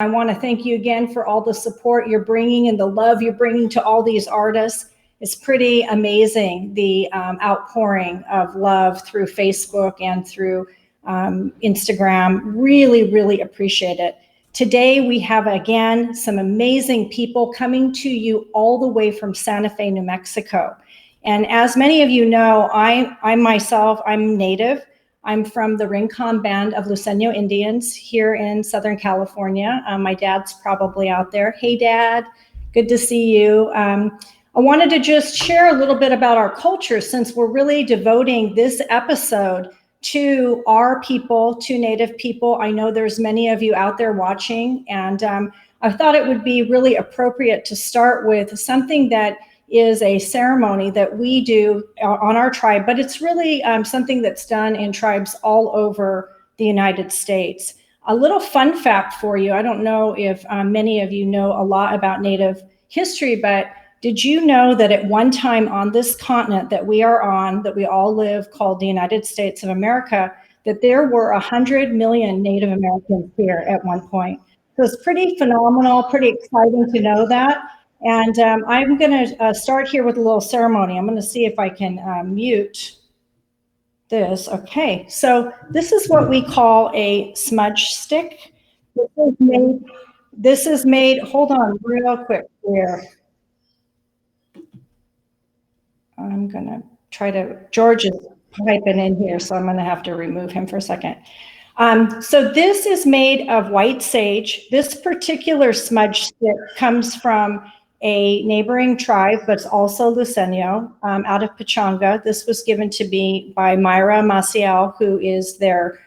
I want to thank you again for all the support you're bringing and the love you're bringing to all these artists. It's pretty amazing, the outpouring of love through Facebook and through Instagram. Really, really appreciate it. Today, we have, again, some amazing people coming to you all the way from Sante Fe, New Mexico. And as many of you know, I'm Native. I'm from the Rincon Band of Luiseño Indians here in Southern California. My dad's probably out there. Hey, Dad, good to see you. I wanted to just share a little bit about our culture, since we're really devoting this episode to our people, to Native people. I know there's many of you out there watching, and I thought it would be really appropriate to start with something that is a ceremony that we do on our tribe, but it's really something that's done in tribes all over the United States. A little fun fact for you, I don't know if many of you know a lot about Native history, but did you know that at one time on this continent that we are on, that we all live, called the United States of America, that there were 100 million Native Americans here at one point? So it's pretty phenomenal, pretty exciting to know that. And I'm going to start here with a little ceremony. I'm going to see if I can mute this. Okay, so this is what we call a smudge stick. This is made, hold on real quick here. I'm going to try to, George is piping in here, so I'm going to have to remove him for a second. So this is made of white sage. This particular smudge stick comes from a neighboring tribe, but it's also Luiseño, out of Pechanga. This was given to me by Myra Maciel, who is their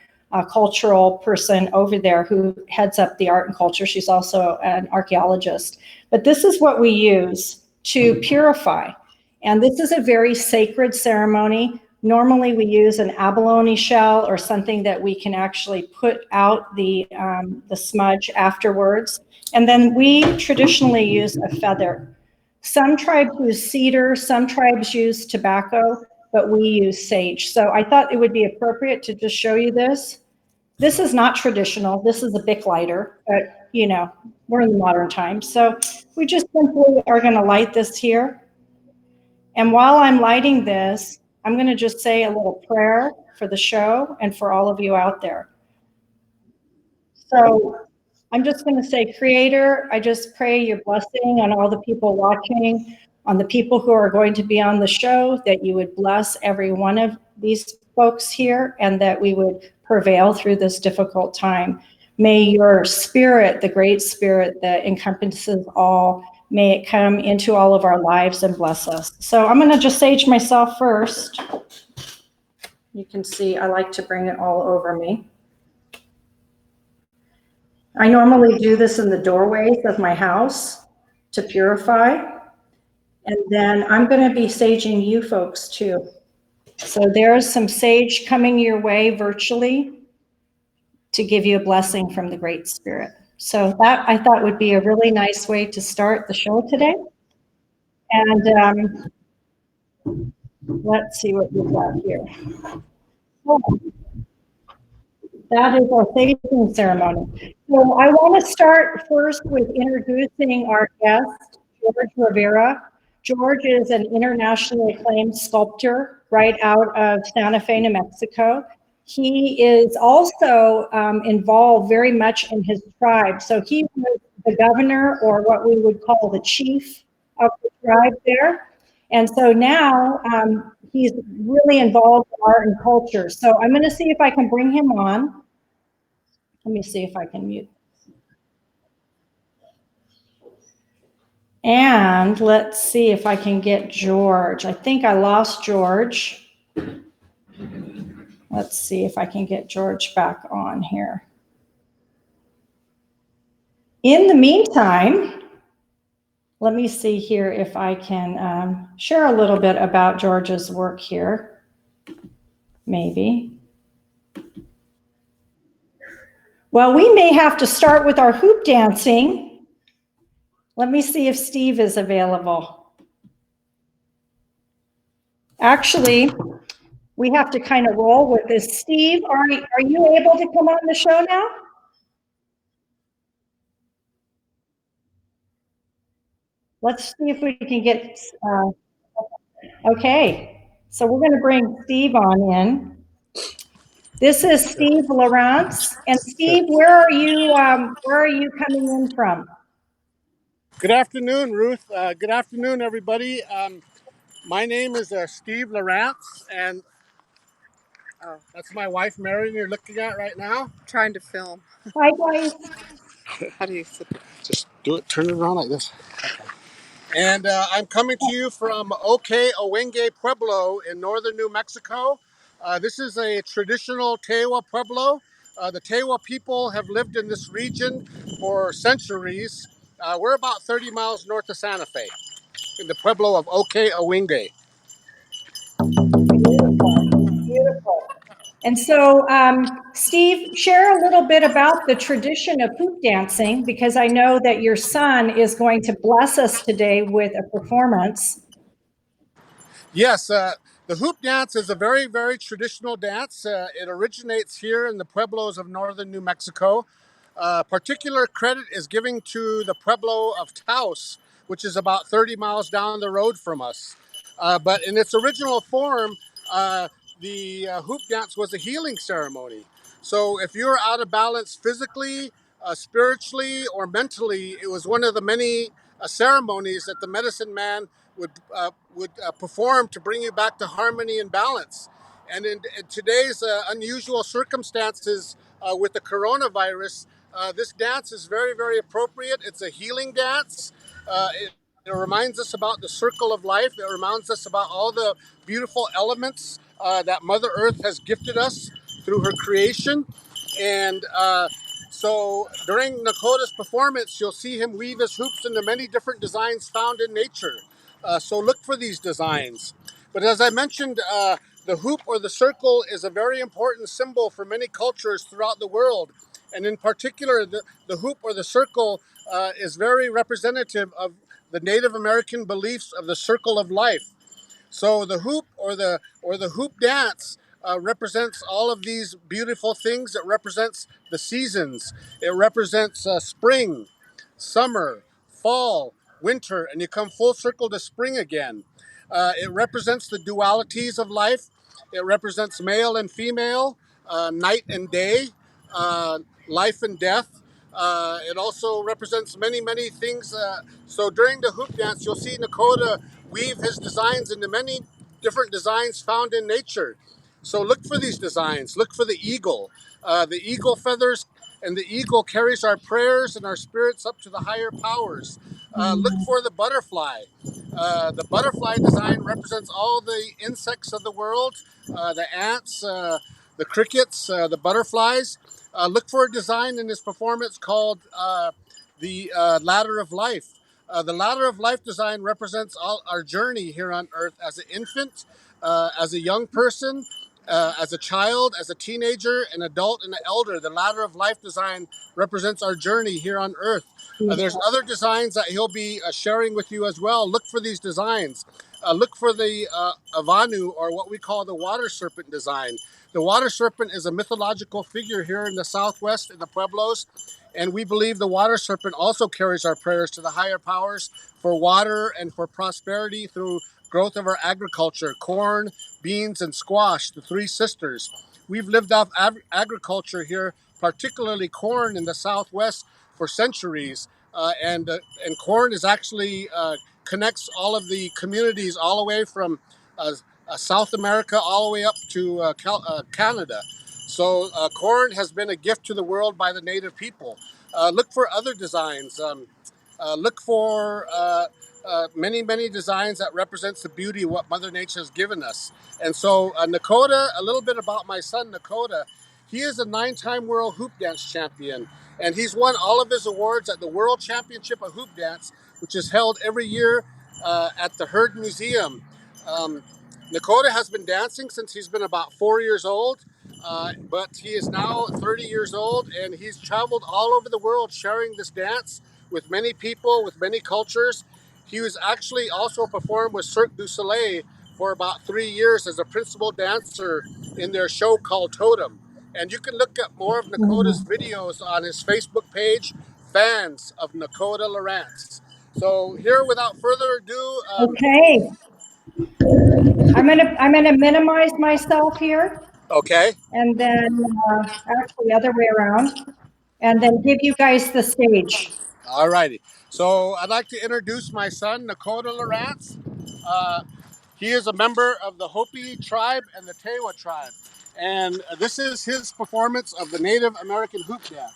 cultural person over there, who heads up the art and culture. She's also an archaeologist. But this is what we use to purify. And this is a very sacred ceremony. Normally we use an abalone shell or something that we can actually put out the smudge afterwards. And then we traditionally use a feather. Some tribes use cedar, some tribes use tobacco, but we use sage. So I thought it would be appropriate to just show you this. This is not traditional. This is a Bic lighter, but you know, we're in the modern times. So we just simply are going to light this here. And while I'm lighting this, I'm going to just say a little prayer for the show and for all of you out there. So I'm just going to say, Creator, I just pray your blessing on all the people watching, on the people who are going to be on the show, that you would bless every one of these folks here, and that we would prevail through this difficult time. May your spirit, the great spirit that encompasses all, may it come into all of our lives and bless us. So I'm going to just sage myself first. You can see I like to bring it all over me. I normally do this in the doorways of my house to purify. And then I'm going to be saging you folks too. So there's some sage coming your way virtually to give you a blessing from the Great Spirit. So that I thought would be a really nice way to start the show today. And let's see what we've got here. Oh, that is our saging ceremony. So I want to start first with introducing our guest, George Rivera. George is an internationally acclaimed sculptor right out of Sante Fe, New Mexico. He is also involved very much in his tribe. So he was the governor, or what we would call the chief of the tribe there. And so now he's really involved in art and culture. So I'm going to see if I can bring him on. Let me see if I can mute. And let's see if I can get George. I think I lost George. Let's see if I can get George back on here. In the meantime, let me see here if I can share a little bit about George's work here. Maybe. Well, we may have to start with our hoop dancing. Let me see if Steve is available. Actually, we have to kind of roll with this. Steve, are you able to come on the show now? Let's see if we can get, okay. So we're going to bring Steve on in. This is Steve LaRance. And Steve, where are you coming in from? Good afternoon, Ruth. Good afternoon, everybody. My name is Steve LaRance, and that's my wife, Marion, you're looking at right now. Trying to film. Hi, guys. How do you sit? Just do it, turn it around like this. And I'm coming to you from Owenge Pueblo in northern New Mexico. This is a traditional Tewa Pueblo. The Tewa people have lived in this region for centuries. We're about 30 miles north of Sante Fe in the Pueblo of Owenge. Beautiful. Beautiful. And so, Steve, share a little bit about the tradition of hoop dancing, because I know that your son is going to bless us today with a performance. Yes, the hoop dance is a very, very traditional dance. It originates here in the pueblos of northern New Mexico. Particular credit is given to the Pueblo of Taos, which is about 30 miles down the road from us. But in its original form, the hoop dance was a healing ceremony. So if you're out of balance physically, spiritually, or mentally, it was one of the many ceremonies that the medicine man would perform to bring you back to harmony and balance. And in today's unusual circumstances with the coronavirus, this dance is very, very appropriate. It's a healing dance. It reminds us about the circle of life. It reminds us about all the beautiful elements that Mother Earth has gifted us through her creation. And so during Nakotah's performance, you'll see him weave his hoops into many different designs found in nature. So look for these designs. But as I mentioned, the hoop or the circle is a very important symbol for many cultures throughout the world. And in particular, the hoop or the circle is very representative of the Native American beliefs of the circle of life. So the hoop or the hoop dance represents all of these beautiful things. It represents the seasons. It represents spring, summer, fall, winter, and you come full circle to spring again. It represents the dualities of life. It represents male and female, night and day, life and death. It also represents many, many things. So during the hoop dance, you'll see Nakotah weave his designs into many different designs found in nature. So look for these designs. Look for the eagle. The eagle feathers and the eagle carries our prayers and our spirits up to the higher powers. Look for the butterfly. The butterfly design represents all the insects of the world, the ants, the crickets, the butterflies. Look for a design in this performance called the Ladder of Life. The Ladder of Life design represents all our journey here on Earth as an infant, as a young person, as a child, as a teenager, an adult, and an elder. The Ladder of Life design represents our journey here on Earth. There's other designs that he'll be sharing with you as well. Look for these designs. Look for the Avanu, or what we call the water serpent design. The water serpent is a mythological figure here in the Southwest, in the Pueblos, and we believe the water serpent also carries our prayers to the higher powers for water and for prosperity through growth of our agriculture, corn, beans, and squash, the three sisters. We've lived off agriculture here, particularly corn in the Southwest, for centuries, and corn is actually connects all of the communities all the way from South America all the way up to Canada. So corn has been a gift to the world by the native people. Look for other designs. Look for many, many designs that represents the beauty of what Mother Nature has given us. And so Nakotah, a little bit about my son, Nakotah. He is a 9-time world hoop dance champion, and he's won all of his awards at the World Championship of Hoop Dance, which is held every year at the Heard Museum. Um, Nakotah has been dancing since he's been about 4 years old, but he is now 30 years old, and he's traveled all over the world sharing this dance with many people, with many cultures. He was actually also performed with Cirque du Soleil for about 3 years as a principal dancer in their show called Totem. And you can look at more of Nakotah's videos on his Facebook page, Fans of Nakotah LaRance. So here, without further ado, Okay, I'm gonna minimize myself here, okay. and then actually other way around, and then give you guys the stage. All righty. So I'd like to introduce my son, Nakotah LaRance. He is a member of the Hopi tribe and the Tewa tribe. And this is his performance of the Native American hoop dance.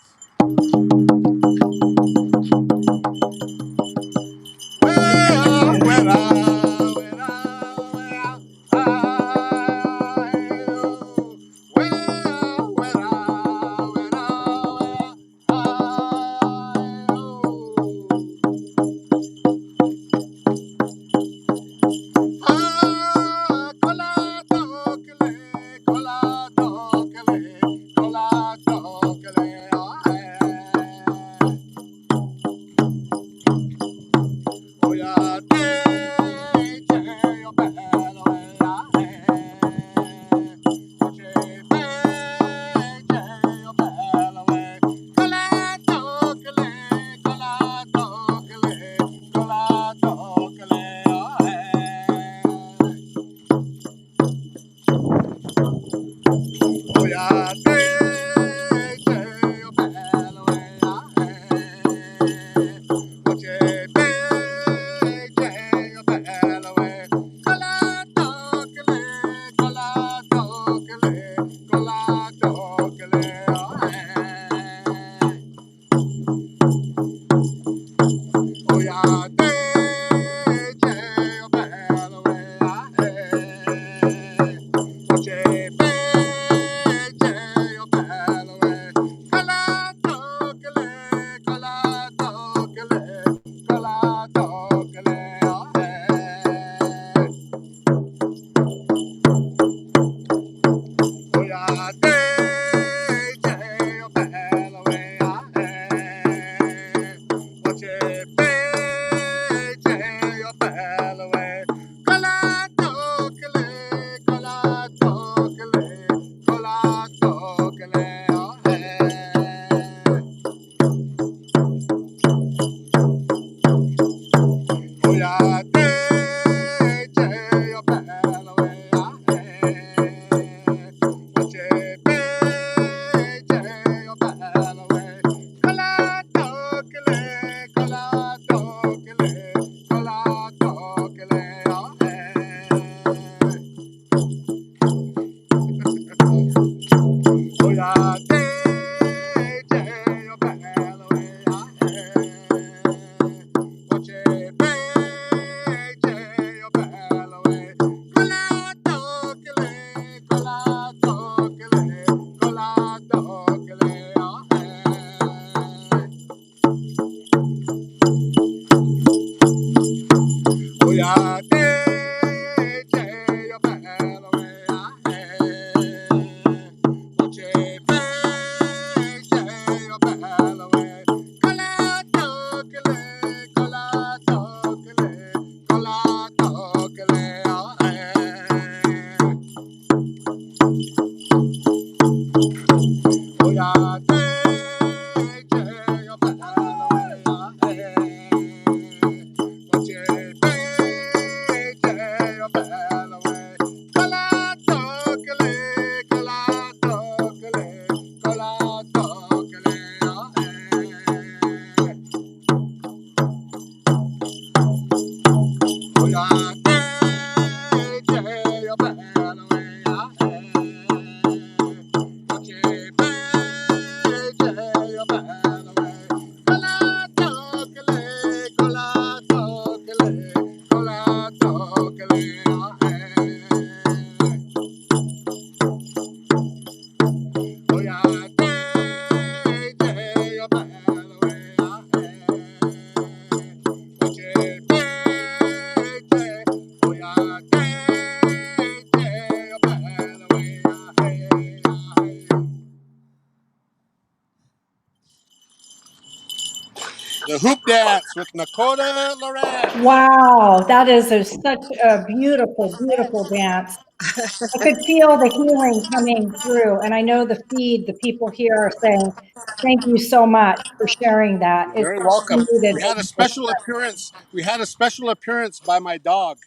The hoop dance with Nakotah LaRance. Wow, that is such a beautiful, beautiful dance. I could feel the healing coming through. And I know the feed, the people here are saying, thank you so much for sharing that. You're It's very welcome. needed. We had a special appearance. We had a special appearance by my dog.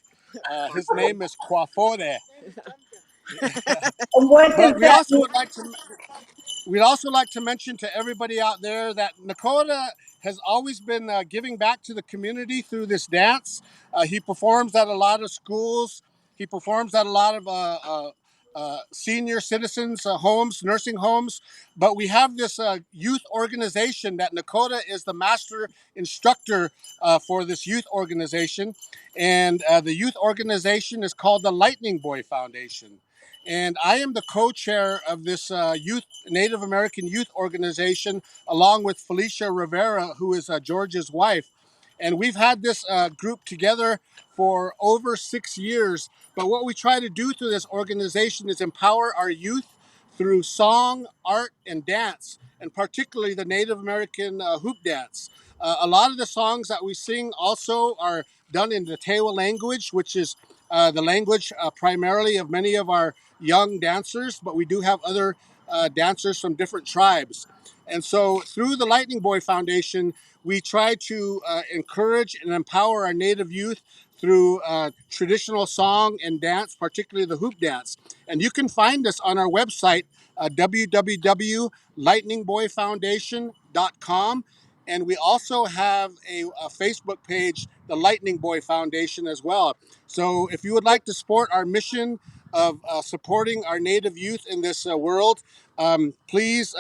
His name is Quafore. And what does But we that also mean? would like to we'd also like to mention to everybody out there that Nakotah has always been giving back to the community through this dance. He performs at a lot of schools. He performs at a lot of senior citizens' homes, nursing homes. But we have this youth organization that Nakotah is the master instructor for this youth organization. And the youth organization is called the Lightning Boy Foundation. And I am the co-chair of this youth Native American youth organization, along with Felicia Rivera, who is George's wife. And we've had this group together for over 6 years. But what we try to do through this organization is empower our youth through song, art, and dance, and particularly the Native American hoop dance. A lot of the songs that we sing also are done in the Tewa language, which is the language primarily of many of our young dancers, but we do have other dancers from different tribes. And so through the Lightning Boy Foundation, we try to encourage and empower our Native youth through traditional song and dance, particularly the hoop dance. And you can find us on our website, www.lightningboyfoundation.com. And we also have a Facebook page, the Lightning Boy Foundation, as well. So if you would like to support our mission of supporting our Native youth in this world, please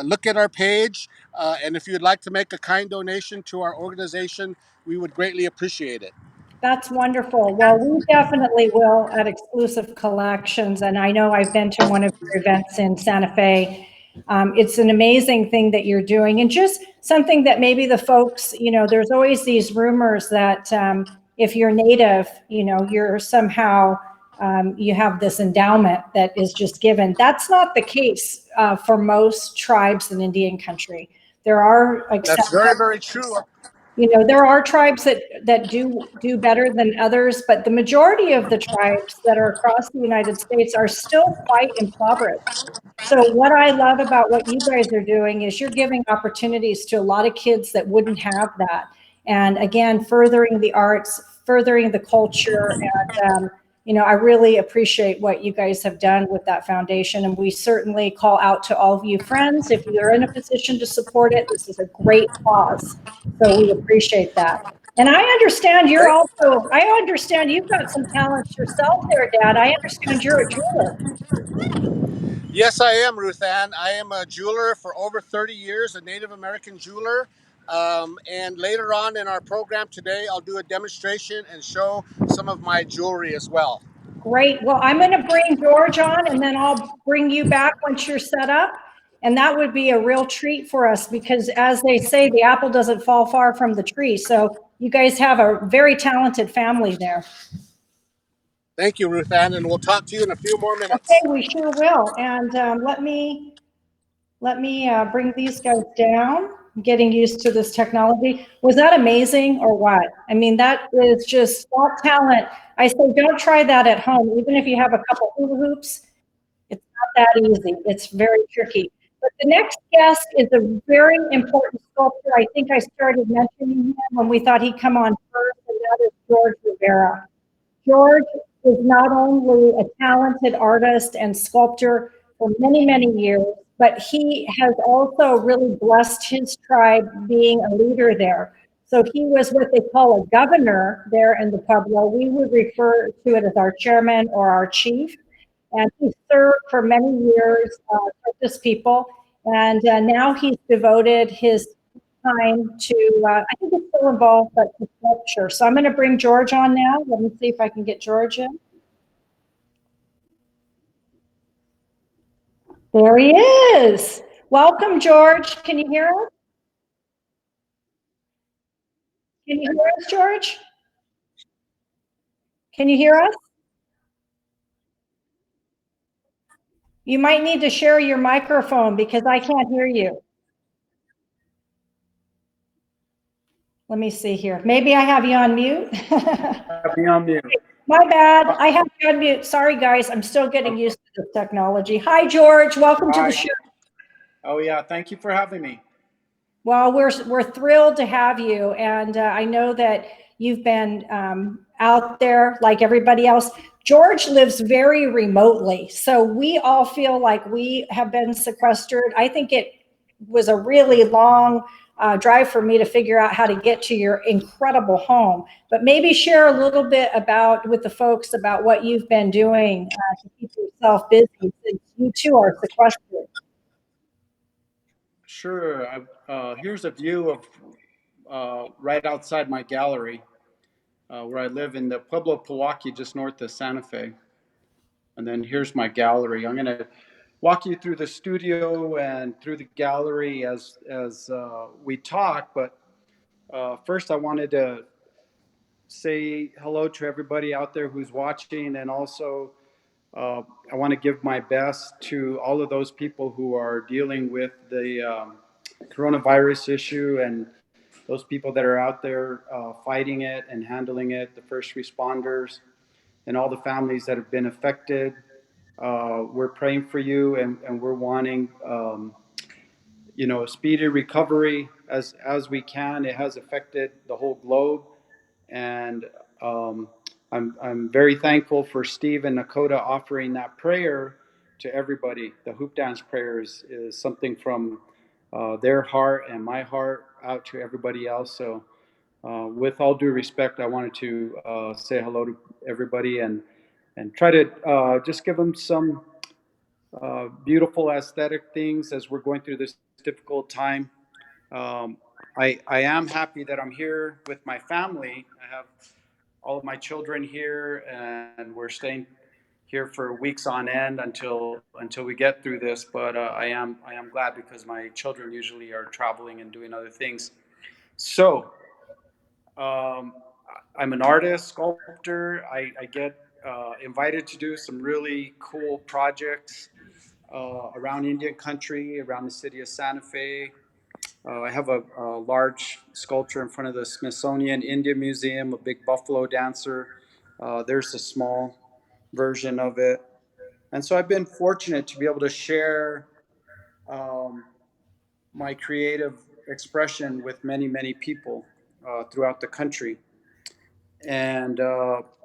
look at our page. And if you'd like to make a kind donation to our organization, we would greatly appreciate it. That's wonderful. Well, we definitely will at Exclusive Collections. And I know I've been to one of your events in Santa Fe. It's an amazing thing that you're doing, and just something that maybe the folks, there's always these rumors that if you're Native, you're somehow, you have this endowment that is just given. That's not the case for most tribes in Indian country. There are That's exceptions. very, very true. There are tribes that do better than others, but the majority of the tribes that are across the United States are still quite impoverished. So what I love about what you guys are doing is you're giving opportunities to a lot of kids that wouldn't have that. And again, furthering the arts, furthering the culture. And, I really appreciate what you guys have done with that foundation. And we certainly call out to all of you friends. If you're in a position to support it, this is a great cause. So we appreciate that. And I understand I understand you've got some talents yourself there, Dad. I understand you're a jeweler. Yes, I am, Ruth-Ann. I am a jeweler for over 30 years, a Native American jeweler. And later on in our program today, I'll do a demonstration and show some of my jewelry as well. Great. Well, I'm going to bring George on, and then I'll bring you back once you're set up. And that would be a real treat for us because, as they say, the apple doesn't fall far from the tree. So you guys have a very talented family there. Thank you, Ruth-Ann, and we'll talk to you in a few more minutes. Okay, we sure will. And let me bring these guys down. I'm getting used to this technology. Was that amazing or what? I mean, that is just all talent. I say don't try that at home. Even if you have a couple hula hoops, it's not that easy. It's very tricky. But the next guest is a very important sculptor. I think I started mentioning him when we thought he'd come on first, and that is George Rivera. George is not only a talented artist and sculptor for many, many years, but he has also really blessed his tribe being a leader there. So he was what they call a governor there in the Pueblo. We would refer to it as our chairman or our chief. And he served for many years for this people. And now he's devoted his time to, I think it's still involved, but to sculpture. So I'm going to bring George on now. Let me see if I can get George in. There he is. Welcome, George. Can you hear us? Can you hear us, George? Can you hear us? You might need to share your microphone because I can't hear you. Let me see here. Maybe I have you on mute. Be on mute. My bad. I have to unmute. Sorry, guys. I'm still getting used to this technology. Hi, George. Welcome to the show. Oh, yeah. Thank you for having me. Well, we're thrilled to have you, and I know that you've been out there like everybody else. George lives very remotely, so we all feel like we have been sequestered. I think it was a really long drive for me to figure out how to get to your incredible home. But maybe share a little bit with the folks about what you've been doing to keep yourself busy, since you too are sequestered. Sure. Here's a view of right outside my gallery, where I live in the Pueblo of Pojoaque, just north of Sante Fe. And then here's my gallery. I'm going to walk you through the studio and through the gallery as we talk. But first, I wanted to say hello to everybody out there who's watching, and also I want to give my best to all of those people who are dealing with the coronavirus issue, and those people that are out there fighting it and handling it, the first responders, and all the families that have been affected. We're praying for you, and we're wanting, speedy recovery as we can. It has affected the whole globe, and I'm very thankful for Steve and Nakotah offering that prayer to everybody. The hoop dance prayer is something from their heart and my heart out to everybody else. So, with all due respect, I wanted to say hello to everybody and try to just give them some beautiful aesthetic things as we're going through this difficult time. Um, I am happy that I'm here with my family. I have all of my children here, and we're staying here for weeks on end until we get through this. But I am glad, because my children usually are traveling and doing other things. So um, I'm an artist, sculptor. I get invited to do some really cool projects around Indian country, around the city of Sante Fe. I have a large sculpture in front of the Smithsonian Indian Museum, a big buffalo dancer. There's a small version of it. And so I've been fortunate to be able to share um, my creative expression with many, many people throughout the country. And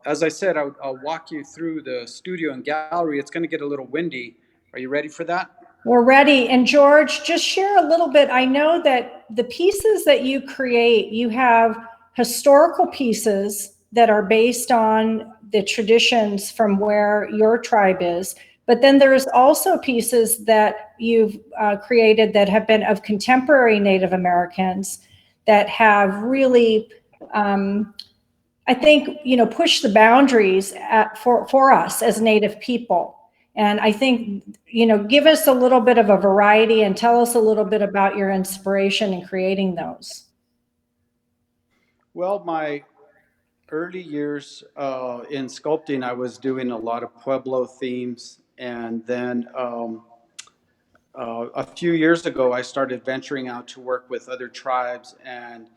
as I said, I'll walk you through the studio and gallery. It's going to get a little windy. Are you ready for that? We're ready. And George, just share a little bit. I know that the pieces that you create, you have historical pieces that are based on the traditions from where your tribe is. But then there's also pieces that you've created that have been of contemporary Native Americans that have really, I think, pushed the boundaries for us as Native people. And I think, give us a little bit of a variety and tell us a little bit about your inspiration in creating those. Well, my early years in sculpting, I was doing a lot of Pueblo themes. And then a few years ago, I started venturing out to work with other tribes and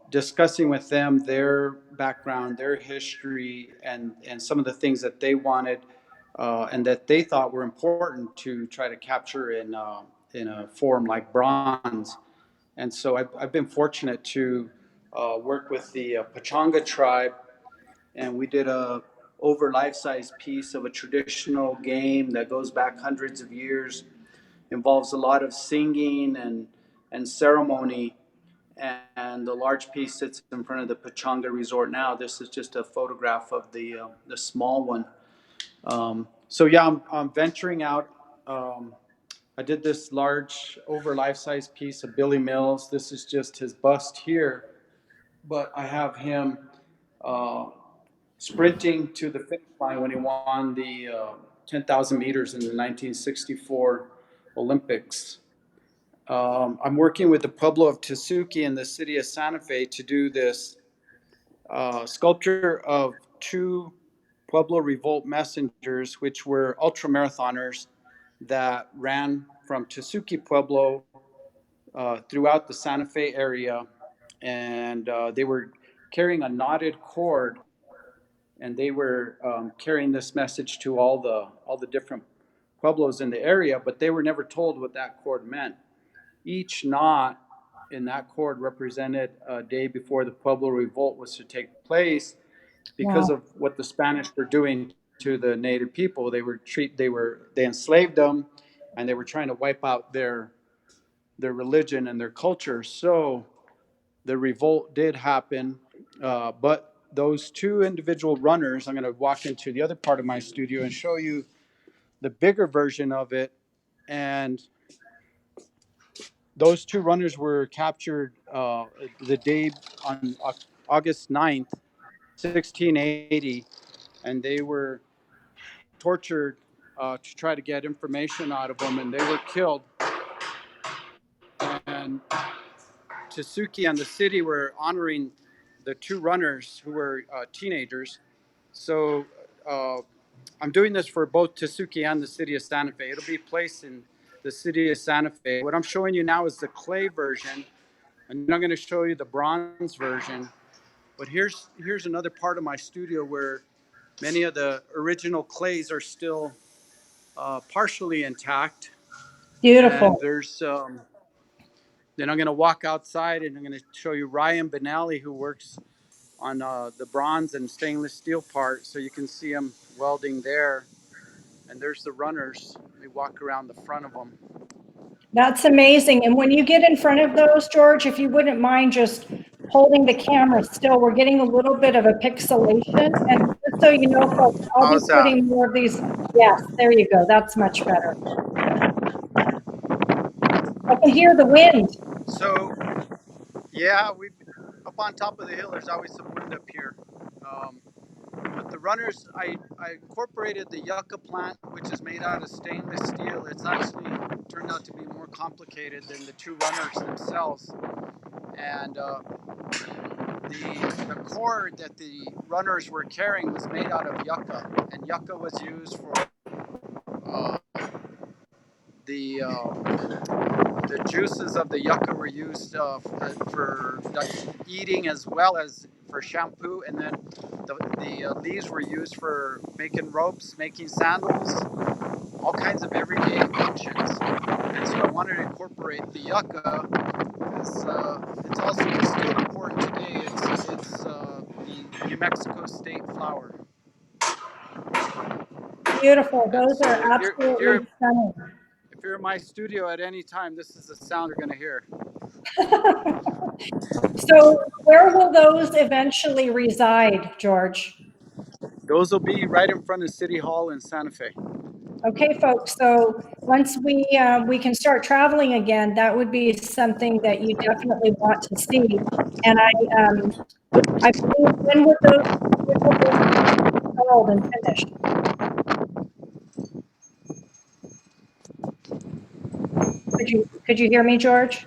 discussing with them their background, their history, and some of the things that they wanted and that they thought were important to try to capture in a form like bronze. And so I've been fortunate to work with the Pechanga tribe, and we did a over life-size piece of a traditional game that goes back hundreds of years, involves a lot of singing and ceremony. And the large piece sits in front of the Pechanga Resort now. This is just a photograph of the small one. So yeah, I'm venturing out. I did this large over life-size piece of Billy Mills. This is just his bust here, but I have him uh, sprinting to the finish line when he won the 10,000 meters in the 1964 Olympics. I'm working with the Pueblo of Pojoaque in the city of Sante Fe to do this sculpture of two Pueblo Revolt messengers, which were ultramarathoners that ran from Pojoaque Pueblo throughout the Sante Fe area, and they were carrying a knotted cord and they were carrying this message to all the different pueblos in the area, but they were never told what that cord meant. Each knot in that cord represented a day before the Pueblo Revolt was to take place, because of what the Spanish were doing to the native people. They enslaved them, and they were trying to wipe out their religion and their culture. So the revolt did happen, but those two individual runners, I'm going to walk into the other part of my studio and show you the bigger version of it. And those two runners were captured the day on August 9th, 1680, and they were tortured to try to get information out of them, and they were killed. And Tsuki and the city were honoring the two runners who were teenagers. So I'm doing this for both Tsuki and the city of Sante Fe. It'll be placed in the city of Sante Fe. What I'm showing you now is the clay version, and I'm going to show you the bronze version. But here's another part of my studio where many of the original clays are still partially intact. Beautiful. And there's then I'm going to walk outside and I'm going to show you Ryan Benally, who works on the bronze and stainless steel part, so you can see him welding there. And there's the runners. We walk around the front of them. That's amazing. And when you get in front of those, George, if you wouldn't mind just holding the camera still, we're getting a little bit of a pixelation. And just so you know, folks, I'll be How's that? putting more of these. Yes, there you go. That's much better. I can hear the wind. So, yeah, we up on top of the hill. There's always some wind up here. But the runners, I incorporated the yucca plant, which is made out of stainless steel. It's actually turned out to be more complicated than the two runners themselves. And the cord that the runners were carrying was made out of yucca, and yucca was used for the juices of the yucca were used for eating as well as for shampoo, and then the leaves were used for making ropes, making sandals, all kinds of everyday functions. And so I wanted to incorporate the yucca because it's also still important today. It's the New Mexico state flower. Beautiful. Those So are absolutely stunning. if you're in my studio at any time, this is the sound you're going to hear. So where will those eventually reside, George? Those will be right in front of City Hall in Sante Fe. Okay, folks. So once we can start traveling again, that would be something that you definitely want to see. And I believe when would those be installed and finished? Could you hear me, George?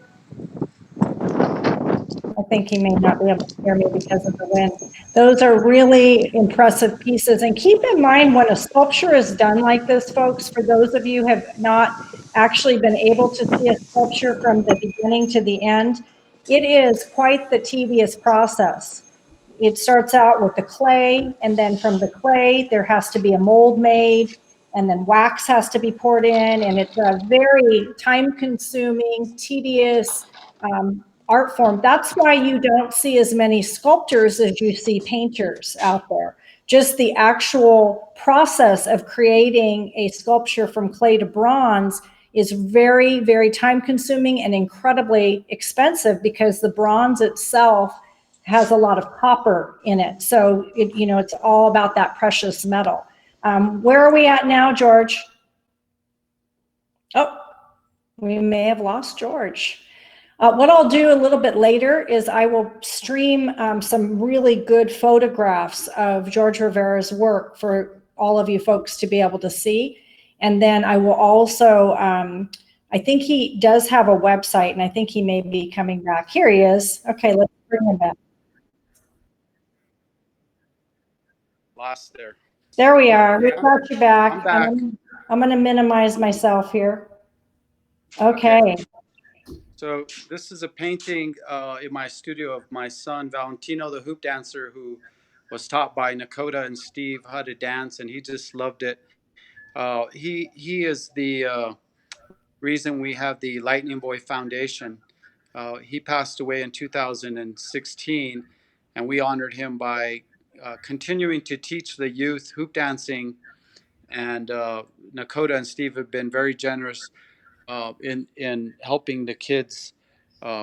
I think he may not be able to hear me because of the wind. Those are really impressive pieces. And keep in mind, when a sculpture is done like this, folks, for those of you who have not actually been able to see a sculpture from the beginning to the end, it is quite the tedious process. It starts out with the clay, and then from the clay, there has to be a mold made, and then wax has to be poured in, and it's a very time-consuming, tedious art form. That's why you don't see as many sculptors as you see painters out there. Just the actual process of creating a sculpture from clay to bronze is very, very time-consuming and incredibly expensive because the bronze itself has a lot of copper in it. So it's all about that precious metal. Where are we at now, George? Oh, we may have lost George. What I'll do a little bit later is I will stream some really good photographs of George Rivera's work for all of you folks to be able to see. And then I will also, I think he does have a website, and I think he may be coming back. Here he is. Okay, let's bring him back. Lost there. There we are. We've got you back. I'm back. I'm going to minimize myself here. Okay. So this is a painting in my studio of my son, Valentino, the hoop dancer, who was taught by Nakotah and Steve how to dance, and he just loved it. He is the reason we have the Lightning Boy Foundation. He passed away in 2016, and we honored him by continuing to teach the youth hoop dancing. And Nakotah and Steve have been very generous in helping the kids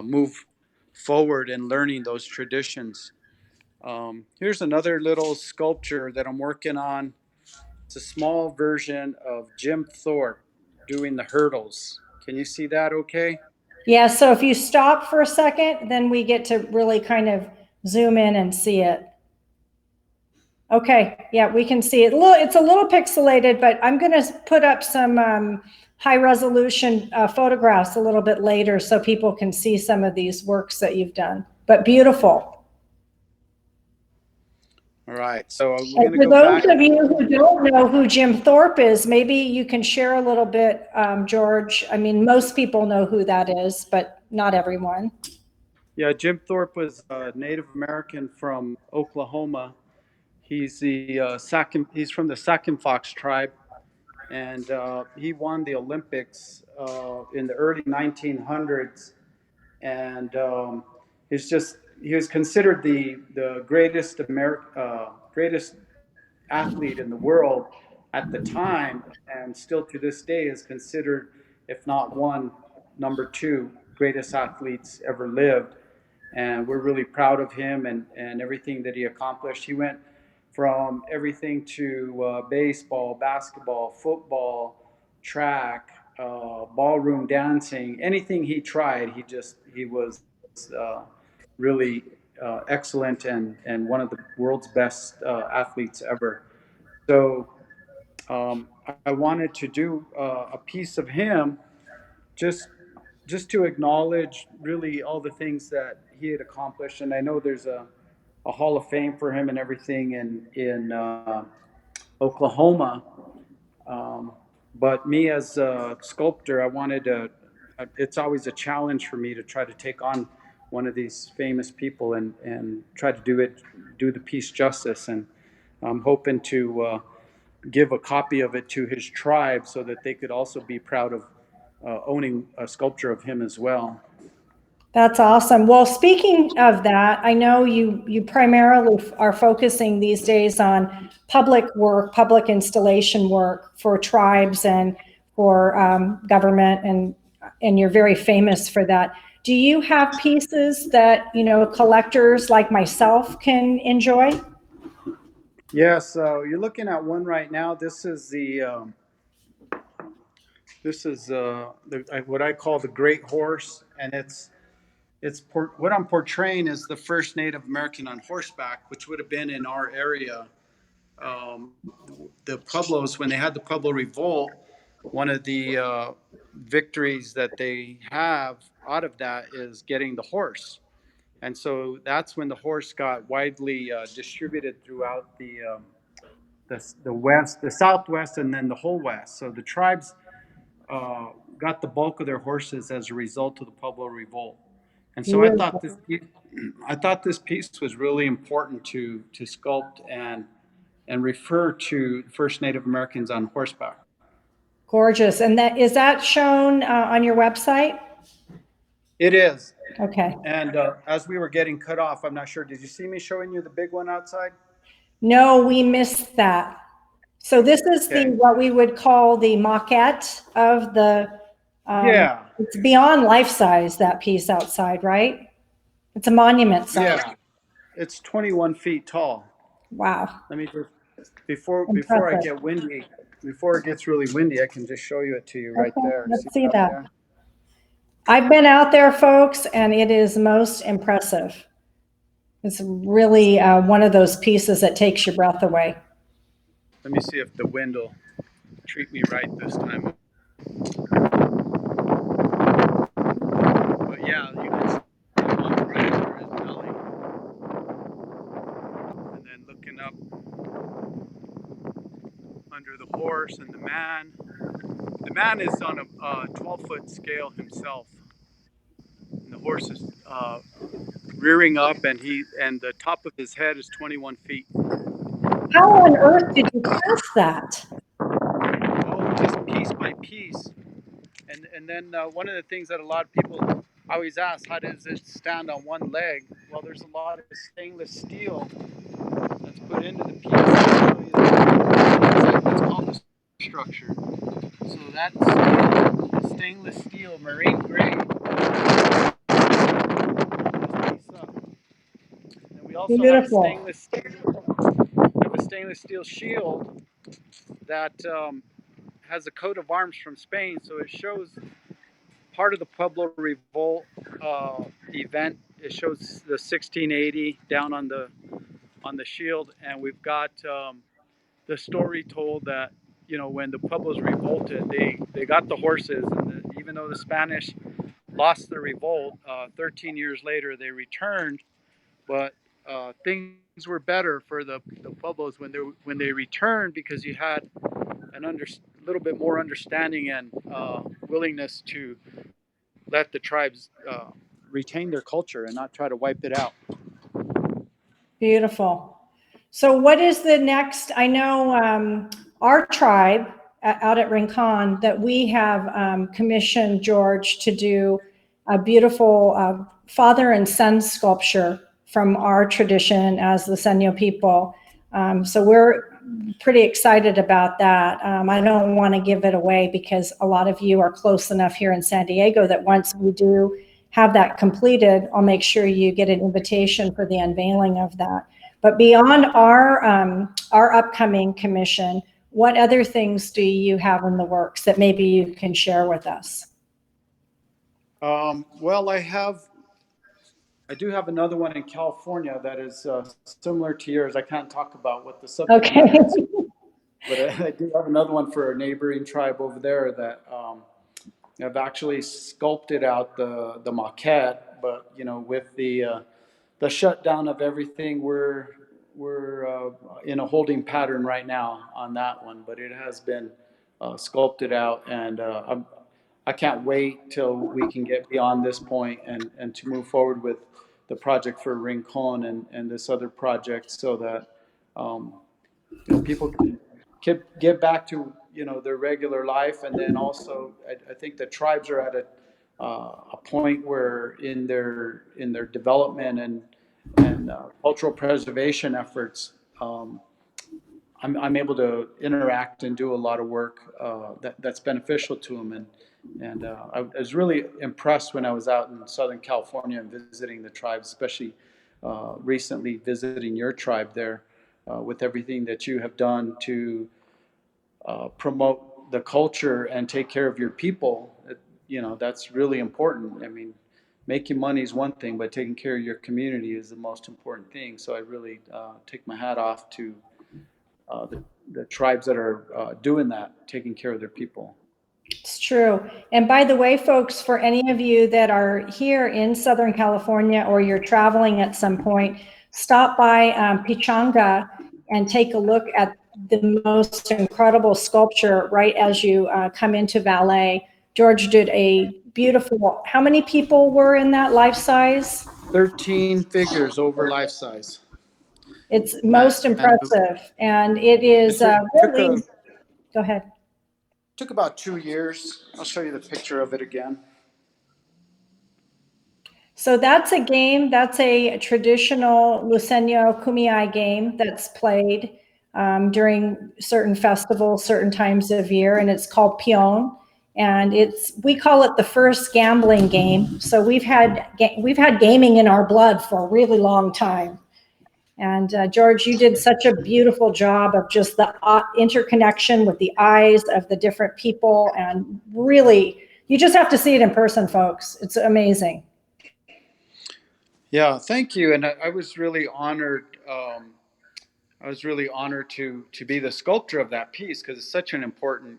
move forward and learning those traditions. Here's another little sculpture that I'm working on. It's a small version of Jim Thorpe doing the hurdles. Can you see that okay? Yeah, so if you stop for a second, then we get to really kind of zoom in and see it. Okay, yeah, we can see it. It's a little pixelated, but I'm going to put up some high resolution photographs a little bit later so people can see some of these works that you've done. But beautiful. All right, so we're And going to for go those back. of you who don't know who Jim Thorpe is, maybe you can share a little bit, George. I mean, most people know who that is, but not everyone. Yeah, Jim Thorpe was a Native American from Oklahoma. He's he's from the Sac-and-Fox tribe, and he won the Olympics in the early 1900s. And he was considered the greatest athlete in the world at the time, and still to this day is considered, if not one, number two greatest athletes ever lived. And we're really proud of him and everything that he accomplished. He went from everything to baseball, basketball, football, track, ballroom dancing, anything he tried, he was uh, really excellent and one of the world's best athletes ever. So I wanted to do a piece of him just just to acknowledge really all the things that he had accomplished. And I know there's a Hall of Fame for him and everything in Oklahoma. Um, but me as a sculptor, I wanted to. It's always a challenge for me to try to take on one of these famous people and try to do the piece justice. And I'm hoping to give a copy of it to his tribe so that they could also be proud of owning a sculpture of him as well. That's awesome. Well, speaking of that, I know you primarily are focusing these days on public work, public installation work for tribes and for government, and you're very famous for that. Do you have pieces that collectors like myself can enjoy? Yeah, so you're looking at one right now. This is what I call the Great Horse, and what I'm portraying is the first Native American on horseback, which would have been in our area. Um, the Pueblos, when they had the Pueblo Revolt, one of the victories that they have out of that is getting the horse. And so that's when the horse got widely distributed throughout the west, the southwest, and then the whole west. So the tribes got the bulk of their horses as a result of the Pueblo Revolt. And so Beautiful. I thought this piece was really important to sculpt and refer to First Native Americans on horseback. Gorgeous. And is that shown on your website? It is. Okay. And as we were getting cut off, I'm not sure. Did you see me showing you the big one outside? No, we missed that. So this is Okay. what we would call the maquette of the, Yeah. it's beyond life size, that piece outside, right? It's a monument size. Yeah. It's 21 feet tall. Wow. Let me just before I Impressive. get windy, before it gets really windy, I can just show you it to you right Okay, there. let's see up that. there? I've been out there, folks, and it is most impressive. It's really one of those pieces that takes your breath away. Let me see if the wind will treat me right this time. But yeah, you can see right over his belly, and then looking up under the horse and the man. The man is on a 12-foot scale himself, and the horse is rearing up, and the top of his head is 21 feet. How on earth did you cast that? Oh, just piece by piece. And then one of the things that a lot of people always ask, how does it stand on one leg? Well, there's a lot of stainless steel that's put into the piece. It's called the structure. So that's stainless steel, marine grade. And we also have a Beautiful. stainless steel shield that has a coat of arms from Spain. So it shows part of the Pueblo Revolt event. It shows the 1680 down on the shield, and we've got the story told that when the Pueblos revolted, they got the horses, and even though the Spanish lost the revolt, 13 years later they returned, but things were better for the Pueblos when they returned, because you had little bit more understanding and willingness to let the tribes retain their culture and not try to wipe it out. Beautiful. So what is the next? I know our tribe out at Rincon that we have commissioned George to do a beautiful father and son sculpture from our tradition as the Senyo people. So we're pretty excited about that. I don't want to give it away because a lot of you are close enough here in San Diego that once we do have that completed, I'll make sure you get an invitation for the unveiling of that. But beyond our upcoming commission, what other things do you have in the works that maybe you can share with us? Well, I do have another one in California that is similar to yours. I can't talk about what the subject Okay. matter is, but I do have another one for a neighboring tribe over there that I've actually sculpted out the maquette. But with the shutdown of everything, we're in a holding pattern right now on that one. But it has been sculpted out, and I can't wait till we can get beyond this point and to move forward with the project for Rincon and this other project, so that people can get back to their regular life. And then also I think the tribes are at a point where in their development and cultural preservation efforts, I'm able to interact and do a lot of work that's beneficial to them. And I was really impressed when I was out in Southern California and visiting the tribes, especially recently visiting your tribe there, with everything that you have done to promote the culture and take care of your people. That's really important. I mean, making money is one thing, but taking care of your community is the most important thing. So I really take my hat off to the tribes that are doing that, taking care of their people. It's true. And by the way, folks, for any of you that are here in Southern California or you're traveling at some point, stop by Pichanga and take a look at the most incredible sculpture right as you come into Valet. George did a beautiful, how many people were in that life size? 13 figures over life size. It's most impressive. And it is really, go ahead. Took about 2 years. I'll show you the picture of it again. So that's a game, that's a traditional Luiseño Kumeyaay game that's played during certain festivals, certain times of year, and it's called Peon. And we call it the first gambling game. So we've had gaming in our blood for a really long time. And George, you did such a beautiful job of just the interconnection with the eyes of the different people. And really, you just have to see it in person, folks. It's amazing. Yeah, thank you. And I was really honored. To be the sculptor of that piece, because it's such an important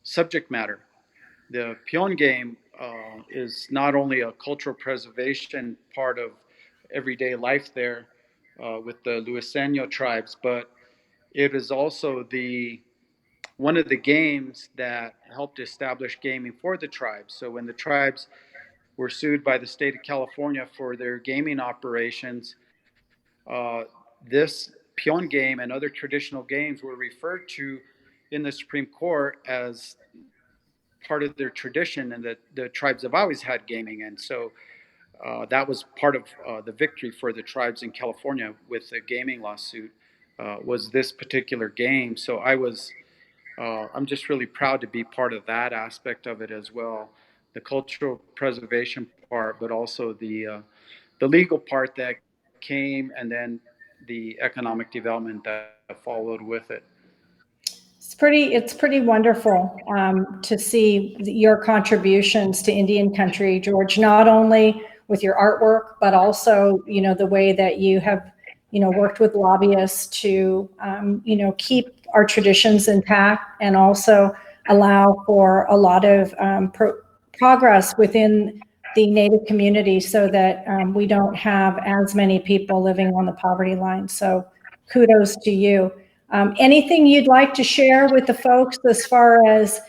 subject matter. The Peon game is not only a cultural preservation part of everyday life there with the Luiseño tribes, but it is also one of the games that helped establish gaming for the tribes. So when the tribes were sued by the state of California for their gaming operations. This peon game and other traditional games were referred to in the Supreme Court as part of their tradition, and that the tribes have always had gaming. And so that was part of the victory for the tribes in California with the gaming lawsuit, was this particular game. So I'm just really proud to be part of that aspect of it as well, the cultural preservation part, but also the legal part that came, and then the economic development that followed with it. It's pretty wonderful to see your contributions to Indian country, George, not only with your artwork, but also, the way that you have, worked with lobbyists to, keep our traditions intact, and also allow for a lot of progress within the Native community, so that we don't have as many people living on the poverty line. So kudos to you. Anything you'd like to share with the folks as far as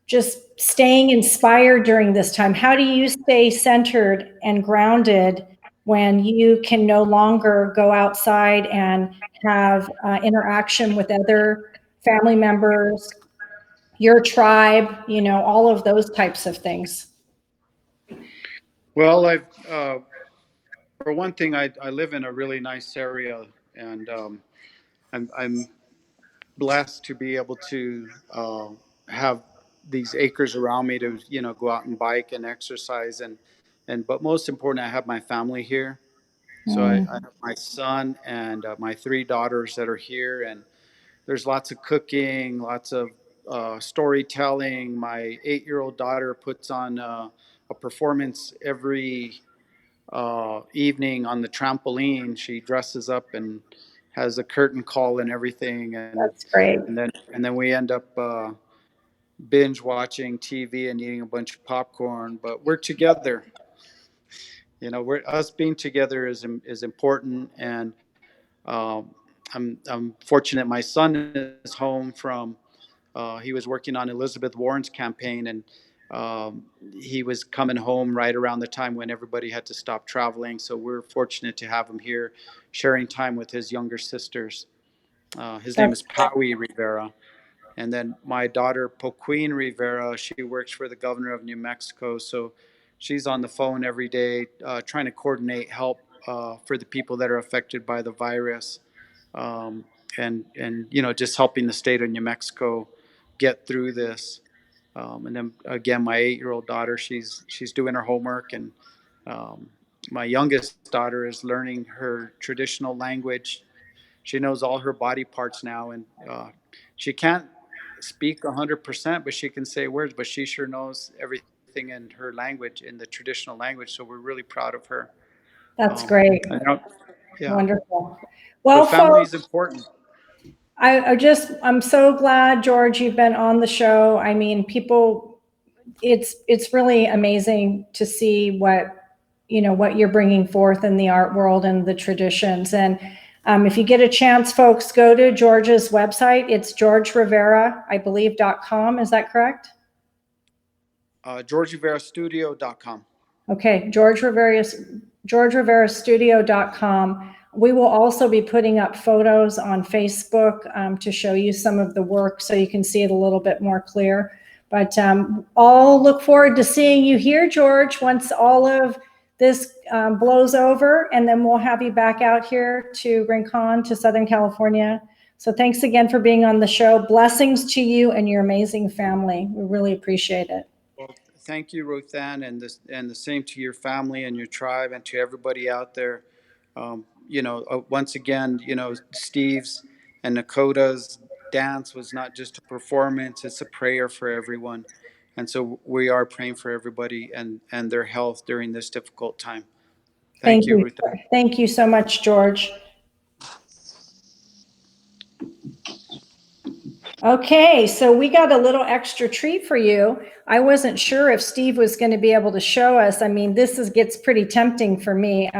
just staying inspired during this time? How do you stay centered and grounded when you can no longer go outside and have interaction with other family members, your tribe, all of those types of things? Well, for one thing, I live in a really nice area, and I'm blessed to be able to have these acres around me to go out and bike and exercise, and but most important, I have my family here. So I have my son and my 3 daughters that are here, and there's lots of cooking, lots of storytelling. My 8-year-old daughter puts on a performance every evening on the trampoline. She dresses up and has a curtain call and everything, That's great. and then we end up binge watching TV and eating a bunch of popcorn. But we're together. We're us being together is important, and I'm fortunate. My son is home from. He was working on Elizabeth Warren's campaign, and he was coming home right around the time when everybody had to stop traveling. So we're fortunate to have him here, sharing time with his younger sisters. His name is Paui Rivera. And then my daughter, Poqueen Rivera, she works for the governor of New Mexico. So she's on the phone every day, trying to coordinate help for the people that are affected by the virus. And just helping the state of New Mexico get through this. And then again, my 8-year-old daughter, she's doing her homework, and my youngest daughter is learning her traditional language. She knows all her body parts now, and she can't speak 100%, but she can say words. But she sure knows everything in her language, in the traditional language. So we're really proud of her. That's great. Yeah. Wonderful. Well, so family folks, is important. I'm so glad, George, you've been on the show. I mean, people, it's really amazing to see what you're bringing forth in the art world and the traditions. And if you get a chance, folks, go to George's website. It's George Rivera, I believe, .com. Is that correct? GeorgeRiveraStudio.com. Okay, GeorgeRiveraStudio.com. We will also be putting up photos on Facebook to show you some of the work, so you can see it a little bit more clear. But I'll look forward to seeing you here, George, once all of this blows over, and then we'll have you back out here to Rincon, to Southern California. So thanks again for being on the show. Blessings to you and your amazing family. We really appreciate it. Well, thank you, Ruth-Ann, and the same to your family and your tribe, and to everybody out there. Once again, Steve's and Nakotah's dance was not just a performance; it's a prayer for everyone, and so we are praying for everybody and their health during this difficult time. Thank you, Ruth-Ann. Thank you so much, George. Okay, so we got a little extra treat for you. I wasn't sure if Steve was going to be able to show us. I mean, gets pretty tempting for me.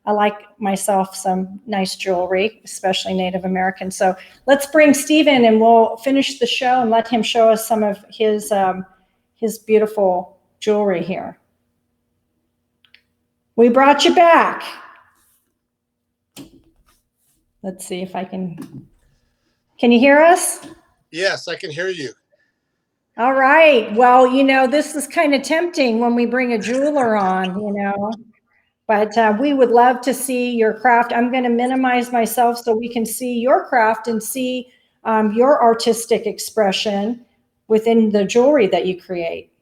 I like myself some nice jewelry, especially Native American. So let's bring Steve in, and we'll finish the show and let him show us some of his beautiful jewelry here. We brought you back. Let's see if I can you hear us? Yes, I can hear you. All right. Well, this is kind of tempting when we bring a jeweler on, but we would love to see your craft. I'm going to minimize myself so we can see your craft and see your artistic expression within the jewelry that you create.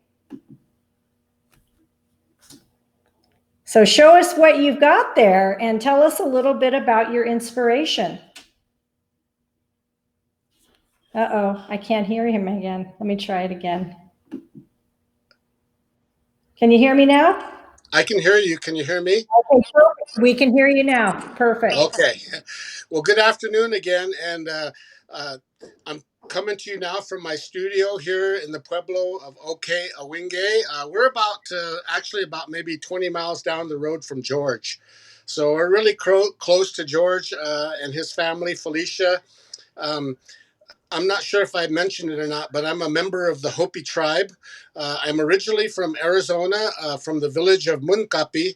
So show us what you've got there and tell us a little bit about your inspiration. Uh-oh, I can't hear him again. Let me try it again. Can you hear me now? I can hear you. Can you hear me? Okay, perfect. We can hear you now. Perfect. Okay. Well, good afternoon again. And I'm coming to you now from my studio here in the Pueblo of Pojoaque. We're actually about maybe 20 miles down the road from George. So we're really close to George and his family, Felicia. Um, I'm not sure if I mentioned it or not, but I'm a member of the Hopi tribe. I'm originally from Arizona, from the village of Munkapi,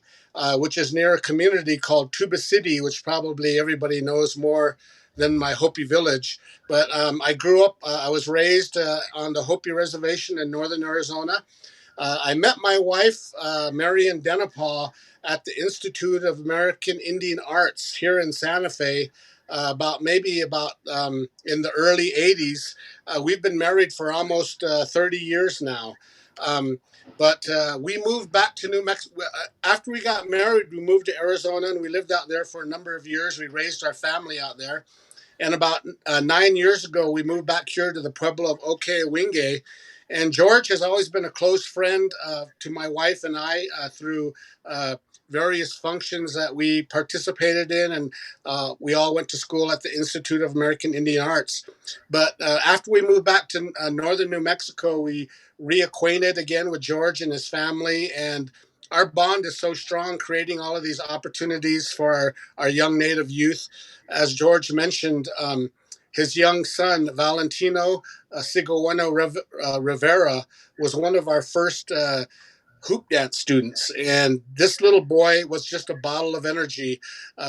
which is near a community called Tuba City, which probably everybody knows more than my Hopi village. But I grew up, I was raised on the Hopi reservation in northern Arizona. I met my wife, Marian Denepaul, at the Institute of American Indian Arts here in Santa Fe about in the early 80s. We've been married for almost 30 years now. But we moved back to New Mexico. After we got married, we moved to Arizona and we lived out there for a number of years. We raised our family out there. And about 9 years ago, we moved back here to the Pueblo of Pojoaque. And George has always been a close friend to my wife and I through various functions that we participated in. And we all went to school at the Institute of American Indian Arts. But after we moved back to northern New Mexico, we reacquainted again with George and his family. And our bond is so strong, creating all of these opportunities for our young Native youth. As George mentioned, his young son, Valentino Rivera, was one of our first hoop dance students. And this little boy was just a bottle of energy.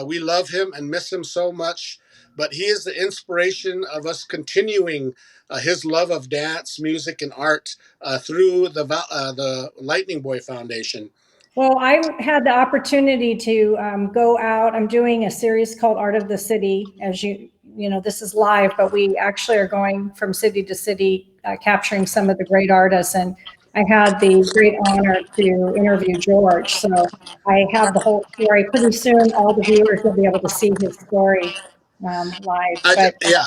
We love him and miss him so much, but he is the inspiration of us continuing his love of dance, music, and art through the Lightning Boy Foundation. Well, I had the opportunity to go out. I'm doing a series called Art of the City. As this is live, but we actually are going from city to city, capturing some of the great artists. And I had the great honor to interview George. So I have the whole story. Pretty soon, all the viewers will be able to see his story live. Yeah.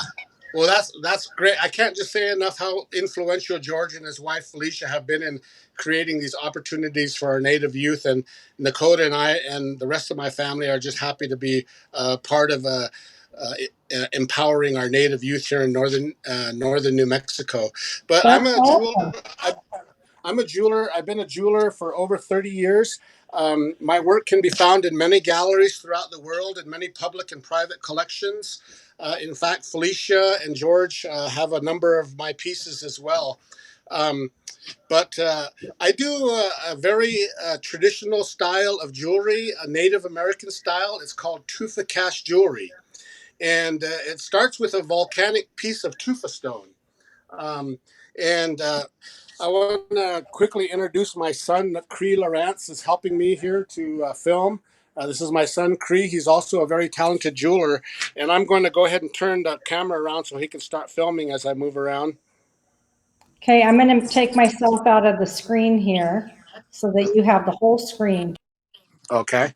Well, that's great. I can't just say enough how influential George and his wife Felicia have been in creating these opportunities for our Native youth. And Nakotah and I and the rest of my family are just happy to be part of empowering our Native youth here in northern New Mexico. But That's awesome. I'm a jeweler. I've been a jeweler for over 30 years. My work can be found in many galleries throughout the world and many public and private collections. In fact, Felicia and George have a number of my pieces as well. But I do a very traditional style of jewelry, a Native American style. It's called tufa cast jewelry. And it starts with a volcanic piece of tufa stone. And I want to quickly introduce my son, Cree LaRance, is helping me here to film. This is my son, Cree. He's also a very talented jeweler. And I'm going to go ahead and turn the camera around so he can start filming as I move around. Okay, I'm going to take myself out of the screen here so that you have the whole screen. Okay.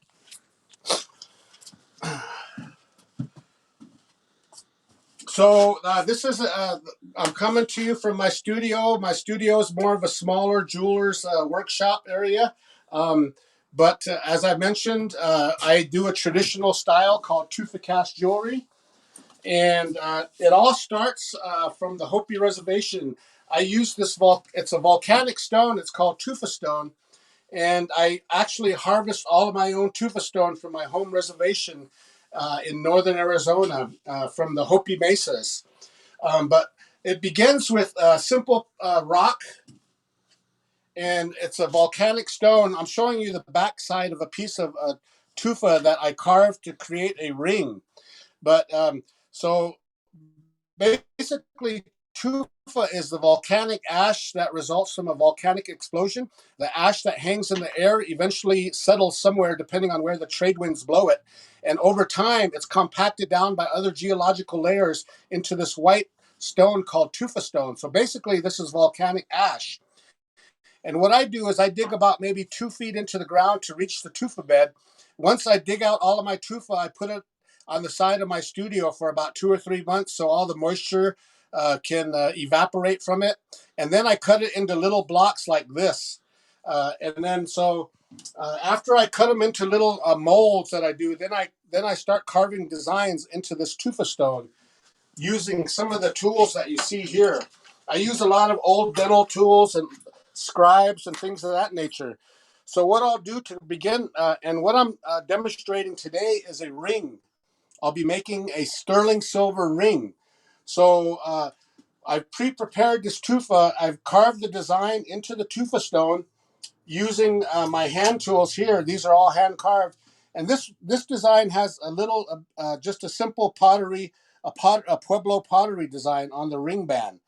So this is, I'm coming to you from my studio. My studio is more of a smaller jeweler's workshop area. But as I mentioned, I do a traditional style called tufa cast jewelry. And it all starts from the Hopi Reservation. I use this, it's a volcanic stone. It's called tufa stone. And I actually harvest all of my own tufa stone from my home reservation in northern Arizona from the Hopi Mesas. But it begins with a simple rock, and it's a volcanic stone. I'm showing you the backside of a piece of tufa that I carved to create a ring. But so basically, tufa is the volcanic ash that results from a volcanic explosion. The ash that hangs in the air eventually settles somewhere depending on where the trade winds blow it. And over time, it's compacted down by other geological layers into this white stone called tufa stone. So basically, this is volcanic ash. And what I do is I dig about maybe 2 feet into the ground to reach the tufa bed. Once I dig out all of my tufa, I put it on the side of my studio for about 2 or 3 months so all the moisture can evaporate from it. And then I cut it into little blocks like this. And then after I cut them into little molds that I do, then I start carving designs into this tufa stone using some of the tools that you see here. I use a lot of old dental tools and scribes and things of that nature. So what I'll do to begin, and what I'm demonstrating today is a ring. I'll be making a sterling silver ring. So I've pre-prepared this tufa. I've carved the design into the tufa stone using my hand tools here. These are all hand carved. And this design has a little, just a simple pottery, a Pueblo pottery design on the ring band.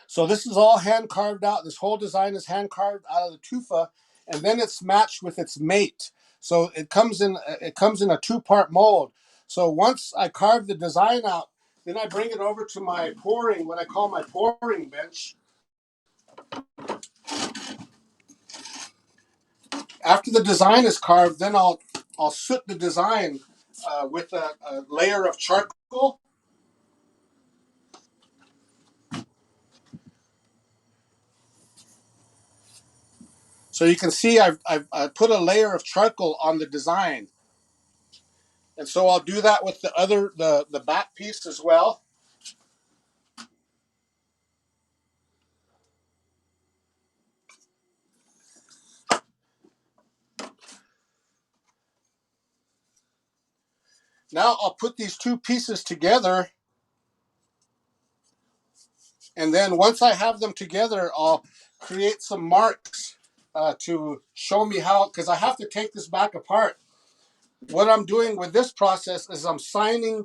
So this is all hand carved out. This whole design is hand carved out of the tufa, and then it's matched with its mate. So it comes in a two-part mold. So once I carve the design out, then I bring it over to my pouring, what I call my pouring bench. After the design is carved, then I'll soot the design with a layer of charcoal. So you can see I've put a layer of charcoal on the design. And so I'll do that with the back piece as well. Now I'll put these two pieces together, and then once I have them together, I'll create some marks to show me how, because I have to take this back apart. What I'm doing with this process is I'm signing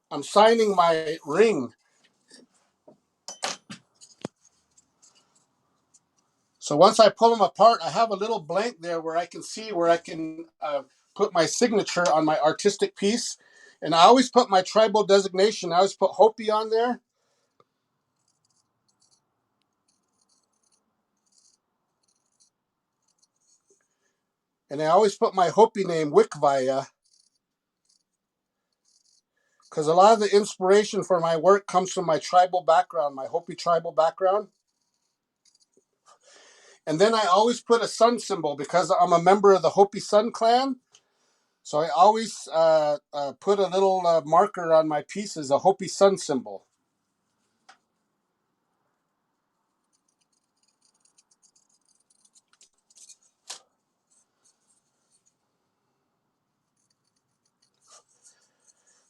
my ring. So once I pull them apart, I have a little blank there where I can see where I can put my signature on my artistic piece. And I always put my tribal designation. I always put Hopi on there. And I always put my Hopi name, Wikvaya, because a lot of the inspiration for my work comes from my tribal background, my Hopi tribal background. And then I always put a sun symbol because I'm a member of the Hopi Sun clan. So I always put a little marker on my pieces, a Hopi sun symbol.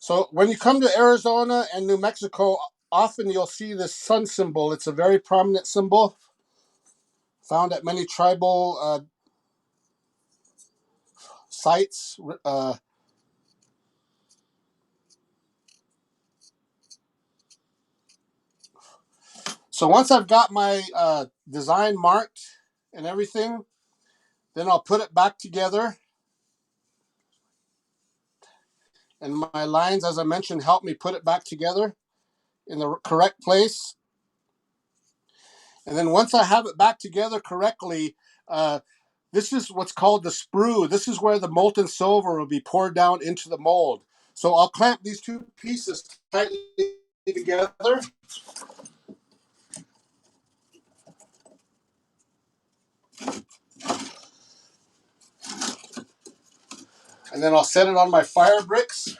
So when you come to Arizona and New Mexico, often you'll see this sun symbol. It's a very prominent symbol found at many tribal sites. So once I've got my design marked and everything, then I'll put it back together. And my lines, as I mentioned, help me put it back together in the correct place. And then once I have it back together correctly, this is what's called the sprue. This is where the molten silver will be poured down into the mold. So I'll clamp these two pieces tightly together. And then I'll set it on my fire bricks.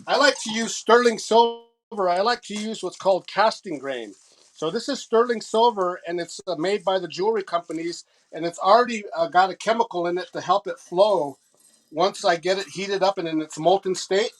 I like to use sterling silver. I like to use what's called casting grain. So this is sterling silver, and it's made by the jewelry companies, and it's already got a chemical in it to help it flow once I get it heated up and in its molten state.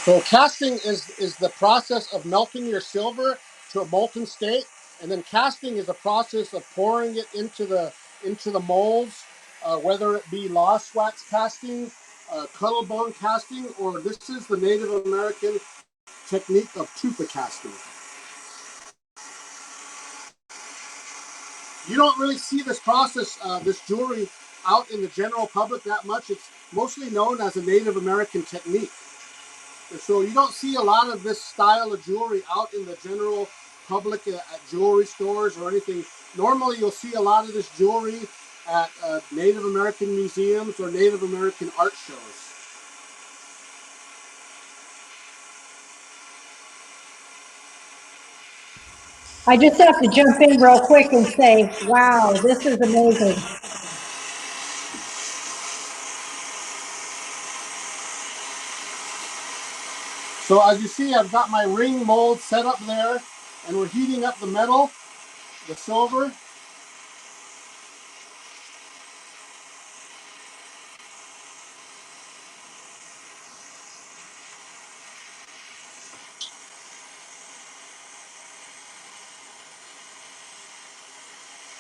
So casting is the process of melting your silver to a molten state, and then casting is a process of pouring it into the molds, whether it be lost wax casting, cuttlebone casting, or this is the Native American technique of tufa casting. You don't really see this process, this jewelry, out in the general public that much. It's mostly known as a Native American technique. So you don't see a lot of this style of jewelry out in the general public at jewelry stores or anything. Normally you'll see a lot of this jewelry at Native American museums or Native American art shows. I just have to jump in real quick and say, wow, this is amazing. So as you see, I've got my ring mold set up there, and we're heating up the metal, the silver.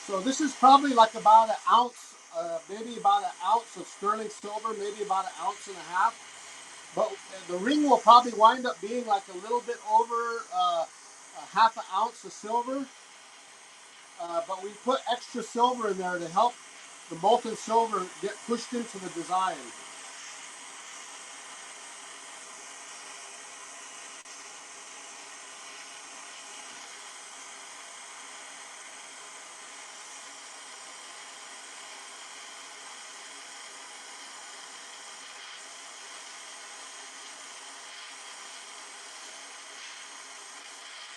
So this is probably like about an ounce, maybe about an ounce of sterling silver, maybe about an ounce and a half. But the ring will probably wind up being like a little bit over a half an ounce of silver. But we put extra silver in there to help the molten silver get pushed into the design.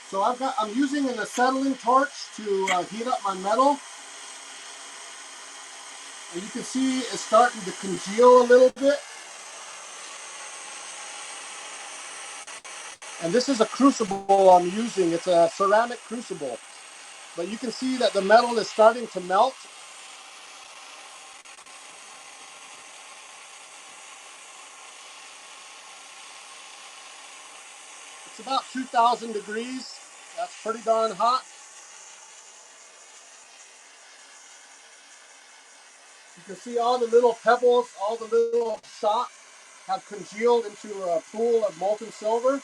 So I'm using an acetylene torch to heat up my metal. And you can see it's starting to congeal a little bit. And this is a crucible I'm using. It's a ceramic crucible. But you can see that the metal is starting to melt. It's about 2,000 degrees. That's pretty darn hot. You can see all the little pebbles, all the little shot have congealed into a pool of molten silver.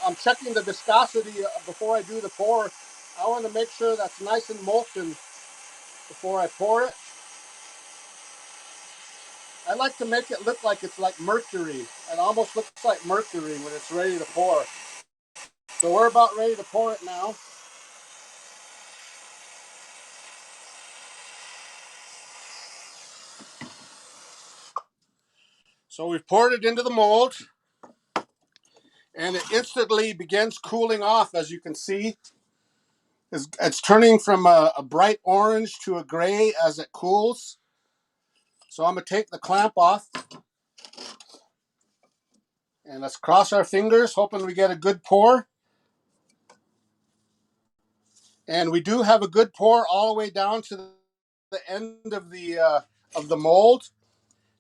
I'm checking the viscosity before I do the pour. I want to make sure that's nice and molten before I pour it. I like to make it look like it's like mercury. It almost looks like mercury when it's ready to pour. So we're about ready to pour it now. So we've poured it into the mold, and it instantly begins cooling off, as you can see. It's turning from a bright orange to a gray as it cools. So I'm going to take the clamp off. And let's cross our fingers, hoping we get a good pour. And we do have a good pour all the way down to the end of the mold.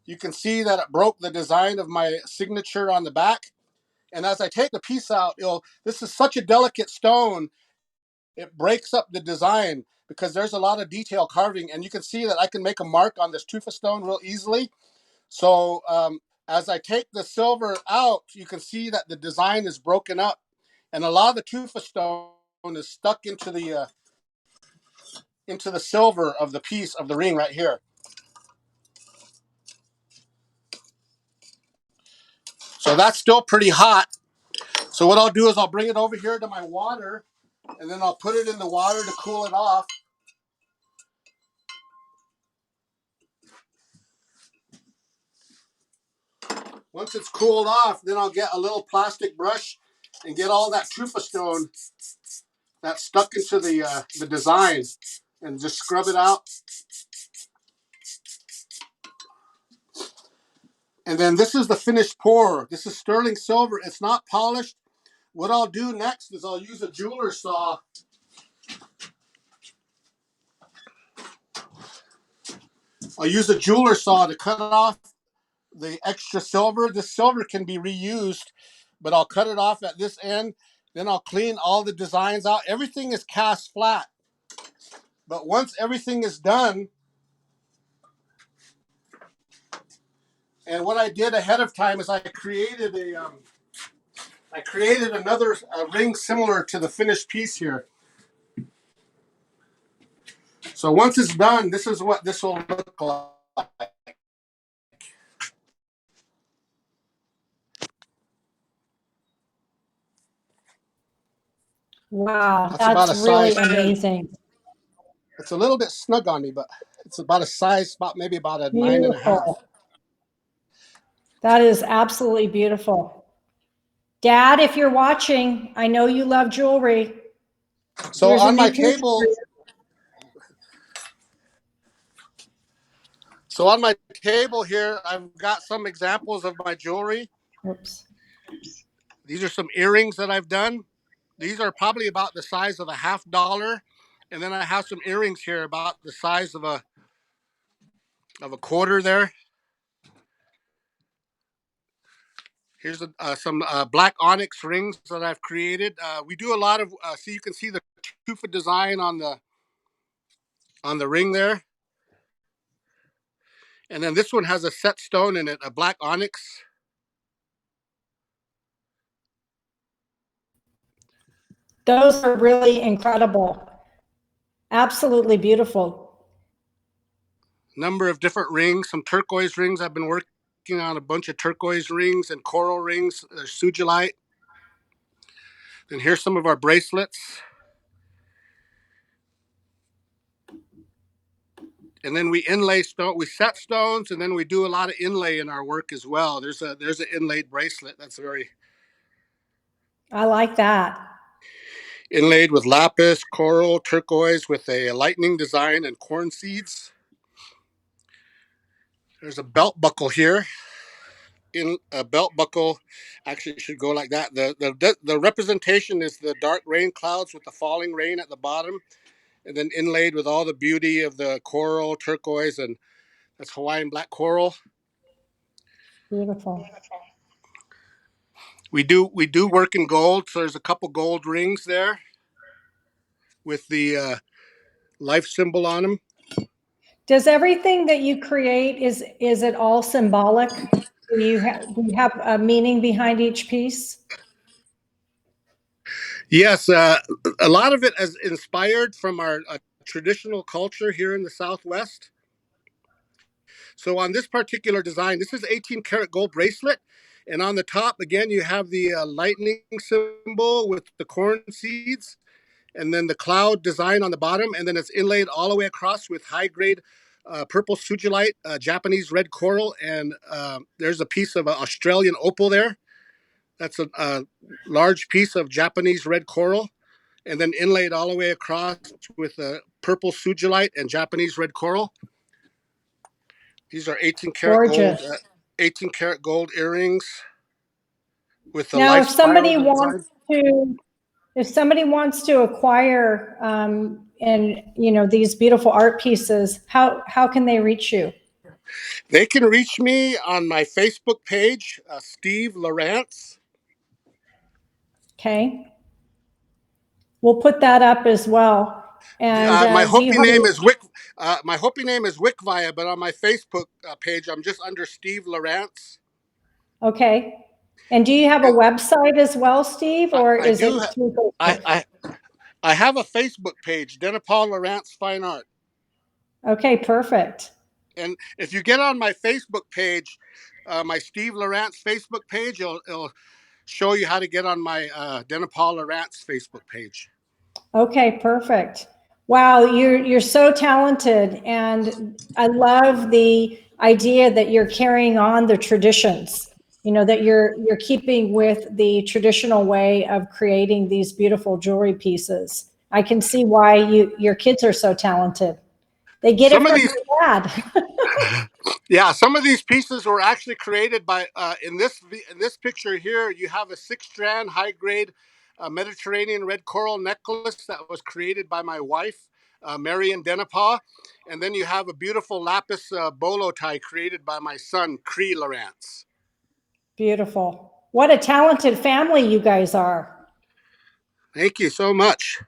You can see that it broke the design of my signature on the back. And as I take the piece out, this is such a delicate stone, it breaks up the design because there's a lot of detail carving. And you can see that I can make a mark on this tufa stone real easily. So as I take the silver out, you can see that the design is broken up. And a lot of the tufa stone is stuck into the silver of the piece of the ring right here. So that's still pretty hot. So what I'll do is I'll bring it over here to my water, and then I'll put it in the water to cool it off. Once it's cooled off, then I'll get a little plastic brush and get all that tufa stone that's stuck into the design and just scrub it out. And then this is the finished pour. This is sterling silver. It's not polished. What I'll do next is I'll use a jeweler's saw I'll use a jeweler saw to cut off the extra silver. This silver can be reused, but I'll cut it off at this end. Then I'll clean all the designs out. Everything is cast flat. But once everything is done, and what I did ahead of time is I created another ring similar to the finished piece here. So once it's done, this is what this will look like. Wow, That's about that's a size really 10. amazing. It's a little bit snug on me, but it's about a size, maybe about a 9.5. Beautiful. That is absolutely beautiful. Dad, if you're watching, I know you love jewelry. So Here's a on new my piece for table, you. here, I've got some examples of my jewelry. Oops. These are some earrings that I've done. These are probably about the size of a $50. And then I have some earrings here about the size of a quarter there. Here's some black onyx rings that I've created. We do a lot of, so you can see the tufa design on the ring there. And then this one has a set stone in it, a black onyx. Those are really incredible. Absolutely beautiful. Number of different rings, some turquoise rings. I've been working on a bunch of turquoise rings and coral rings. There's sugilite. And here's some of our bracelets. And then we inlay stone, we set stones, and then we do a lot of inlay in our work as well. There's an inlaid bracelet that's very I like that. inlaid with lapis, coral, turquoise with a lightning design and corn seeds. There's a belt buckle here. In a belt buckle actually should go like that. The representation is the dark rain clouds with the falling rain at the bottom, and then inlaid with all the beauty of the coral, turquoise, and that's Hawaiian black coral. Beautiful. We do work in gold, so there's a couple gold rings there with the life symbol on them. Does everything that you create, is it all symbolic? Do you have a meaning behind each piece? Yes, a lot of it is inspired from our traditional culture here in the Southwest. So on this particular design, this is 18 karat gold bracelet. And on the top, again, you have the lightning symbol with the corn seeds, and then the cloud design on the bottom. And then it's inlaid all the way across with high grade purple sugilite, Japanese red coral. And there's a piece of Australian opal there. That's a large piece of Japanese red coral. And then inlaid all the way across with purple sugilite and Japanese red coral. These are 18 karat Gorgeous. gold, 18 karat gold earrings with the Now, life spiral design. if somebody wants to acquire and these beautiful art pieces, how can they reach you? They can reach me on my Facebook page, Steve LaRance. Okay, we'll put that up as well. And My do you Hopi have name is Wick. My Hopi name is Wickvia, but on my Facebook page, I'm just under Steve LaRance. Okay, and do you have a website as well, Steve, or I is do. it through Facebook? I have a Facebook page, Denapal LaRance Fine Art. Okay, perfect. And if you get on my Facebook page, my Steve LaRance Facebook page, it'll show you how to get on my Denapal LaRance Facebook page. Okay, perfect. Wow, you're so talented, and I love the idea that you're carrying on the traditions. That you're keeping with the traditional way of creating these beautiful jewelry pieces. I can see why your kids are so talented. They get it Some of from these, their dad. yeah, some of these pieces were actually created by. In this picture here, you have a 6-strand high grade Mediterranean red coral necklace that was created by my wife, Marian Denapal, And then you have a beautiful lapis bolo tie created by my son, Cree LaRance. Beautiful. What a talented family you guys are. Thank you so much.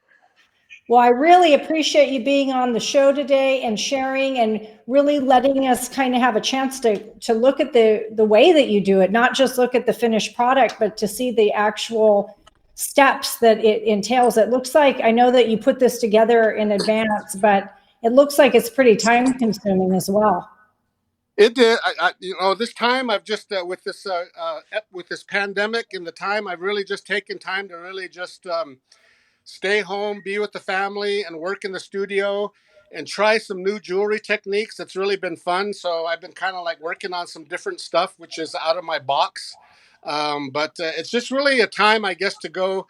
Well, I really appreciate you being on the show today and sharing and really letting us kind of have a chance to look at the way that you do it, not just look at the finished product, but to see the actual steps that it entails. It looks like, I know that you put this together in advance, but it looks like it's pretty time consuming as well. It did. This time I've just with this pandemic and the time, I've really just taken time to really just stay home, be with the family, and work in the studio and try some new jewelry techniques. That's really been fun. So I've been kind of like working on some different stuff, which is out of my box. But it's just really a time, I guess, to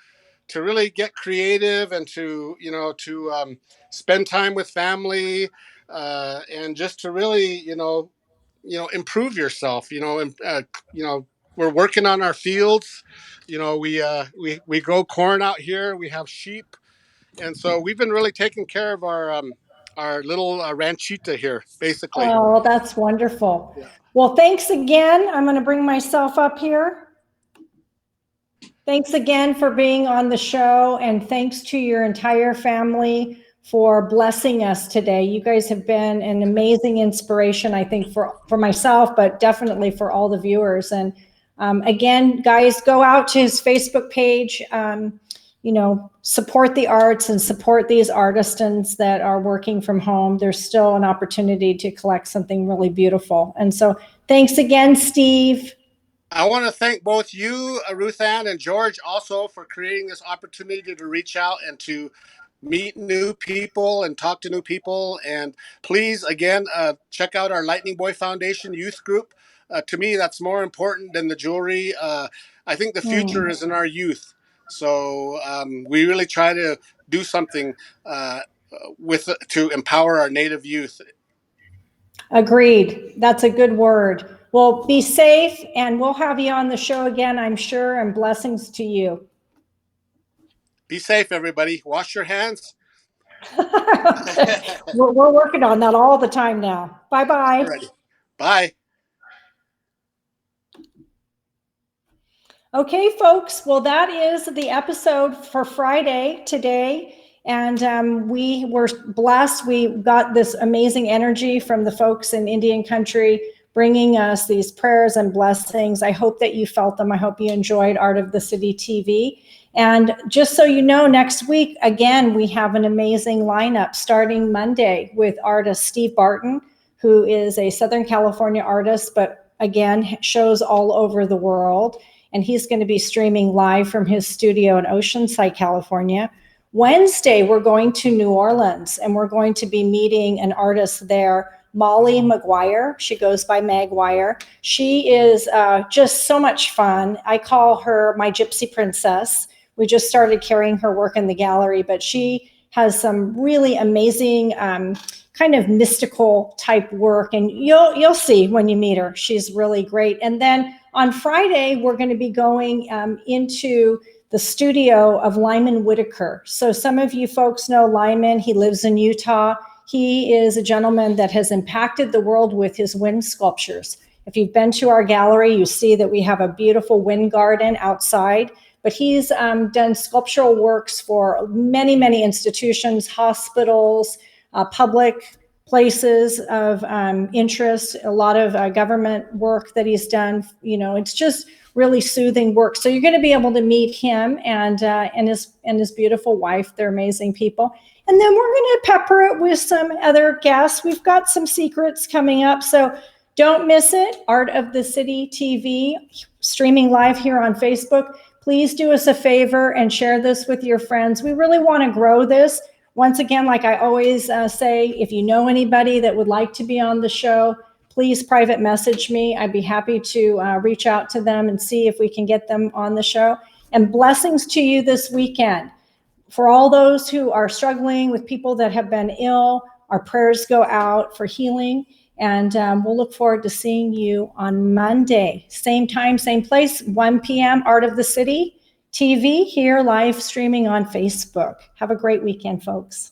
really get creative and to spend time with family and just to really, improve yourself, we're working on our fields. We grow corn out here. We have sheep, and so we've been really taking care of our little ranchita here, basically. Oh, that's wonderful. Yeah. Well, thanks again. I'm going to bring myself up here. Thanks again for being on the show, and thanks to your entire family for blessing us today. You guys have been an amazing inspiration, I think, for myself, but definitely for all the viewers. And again, guys, go out to his Facebook page, support the arts and support these artisans that are working from home. There's still an opportunity to collect something really beautiful. And so thanks again, Steve. I want to thank both you, Ruth-Ann, and George also for creating this opportunity to reach out and to meet new people and talk to new people. And please, again, check out our Lightning Boy Foundation youth group. To me, that's more important than the jewelry. I think the future is in our youth. So we really try to do something to empower our Native youth. Agreed. That's a good word. Well, be safe, and we'll have you on the show again, I'm sure, and blessings to you. Be safe, everybody. Wash your hands. We're working on that all the time now. Bye-bye. Alrighty. Bye. Okay, folks. Well, that is the episode for Friday today. And we were blessed. We got this amazing energy from the folks in Indian country bringing us these prayers and blessings. I hope that you felt them. I hope you enjoyed Art of the City TV. And just so you know, next week, again, we have an amazing lineup starting Monday with artist Steve Barton, who is a Southern California artist, but again, shows all over the world. And he's going to be streaming live from his studio in Oceanside, California. Wednesday, we're going to New Orleans, and we're going to be meeting an artist there, Molly McGuire. She goes by Maguire. She is just so much fun. I call her my gypsy princess. We just started carrying her work in the gallery, but she has some really amazing kind of mystical type work, and you'll see when you meet her. She's really great. And then on Friday, we're going to be going into the studio of Lyman Whitaker. So some of you folks know Lyman. He lives in Utah. He is a gentleman that has impacted the world with his wind sculptures. If you've been to our gallery, you see that we have a beautiful wind garden outside, but he's done sculptural works for many, many institutions, hospitals, public places of interest, a lot of government work that he's done. It's just really soothing work. So you're going to be able to meet him and his beautiful wife. They're amazing people. And then we're going to pepper it with some other guests. We've got some secrets coming up. So don't miss it. Art of the City TV, streaming live here on Facebook. Please do us a favor and share this with your friends. We really want to grow this. Once again, like I always say, if you know anybody that would like to be on the show, please private message me. I'd be happy to reach out to them and see if we can get them on the show. And blessings to you this weekend. For all those who are struggling with people that have been ill, our prayers go out for healing. And we'll look forward to seeing you on Monday. Same time, same place, 1 p.m., Art of the City TV, here live streaming on Facebook. Have a great weekend, folks.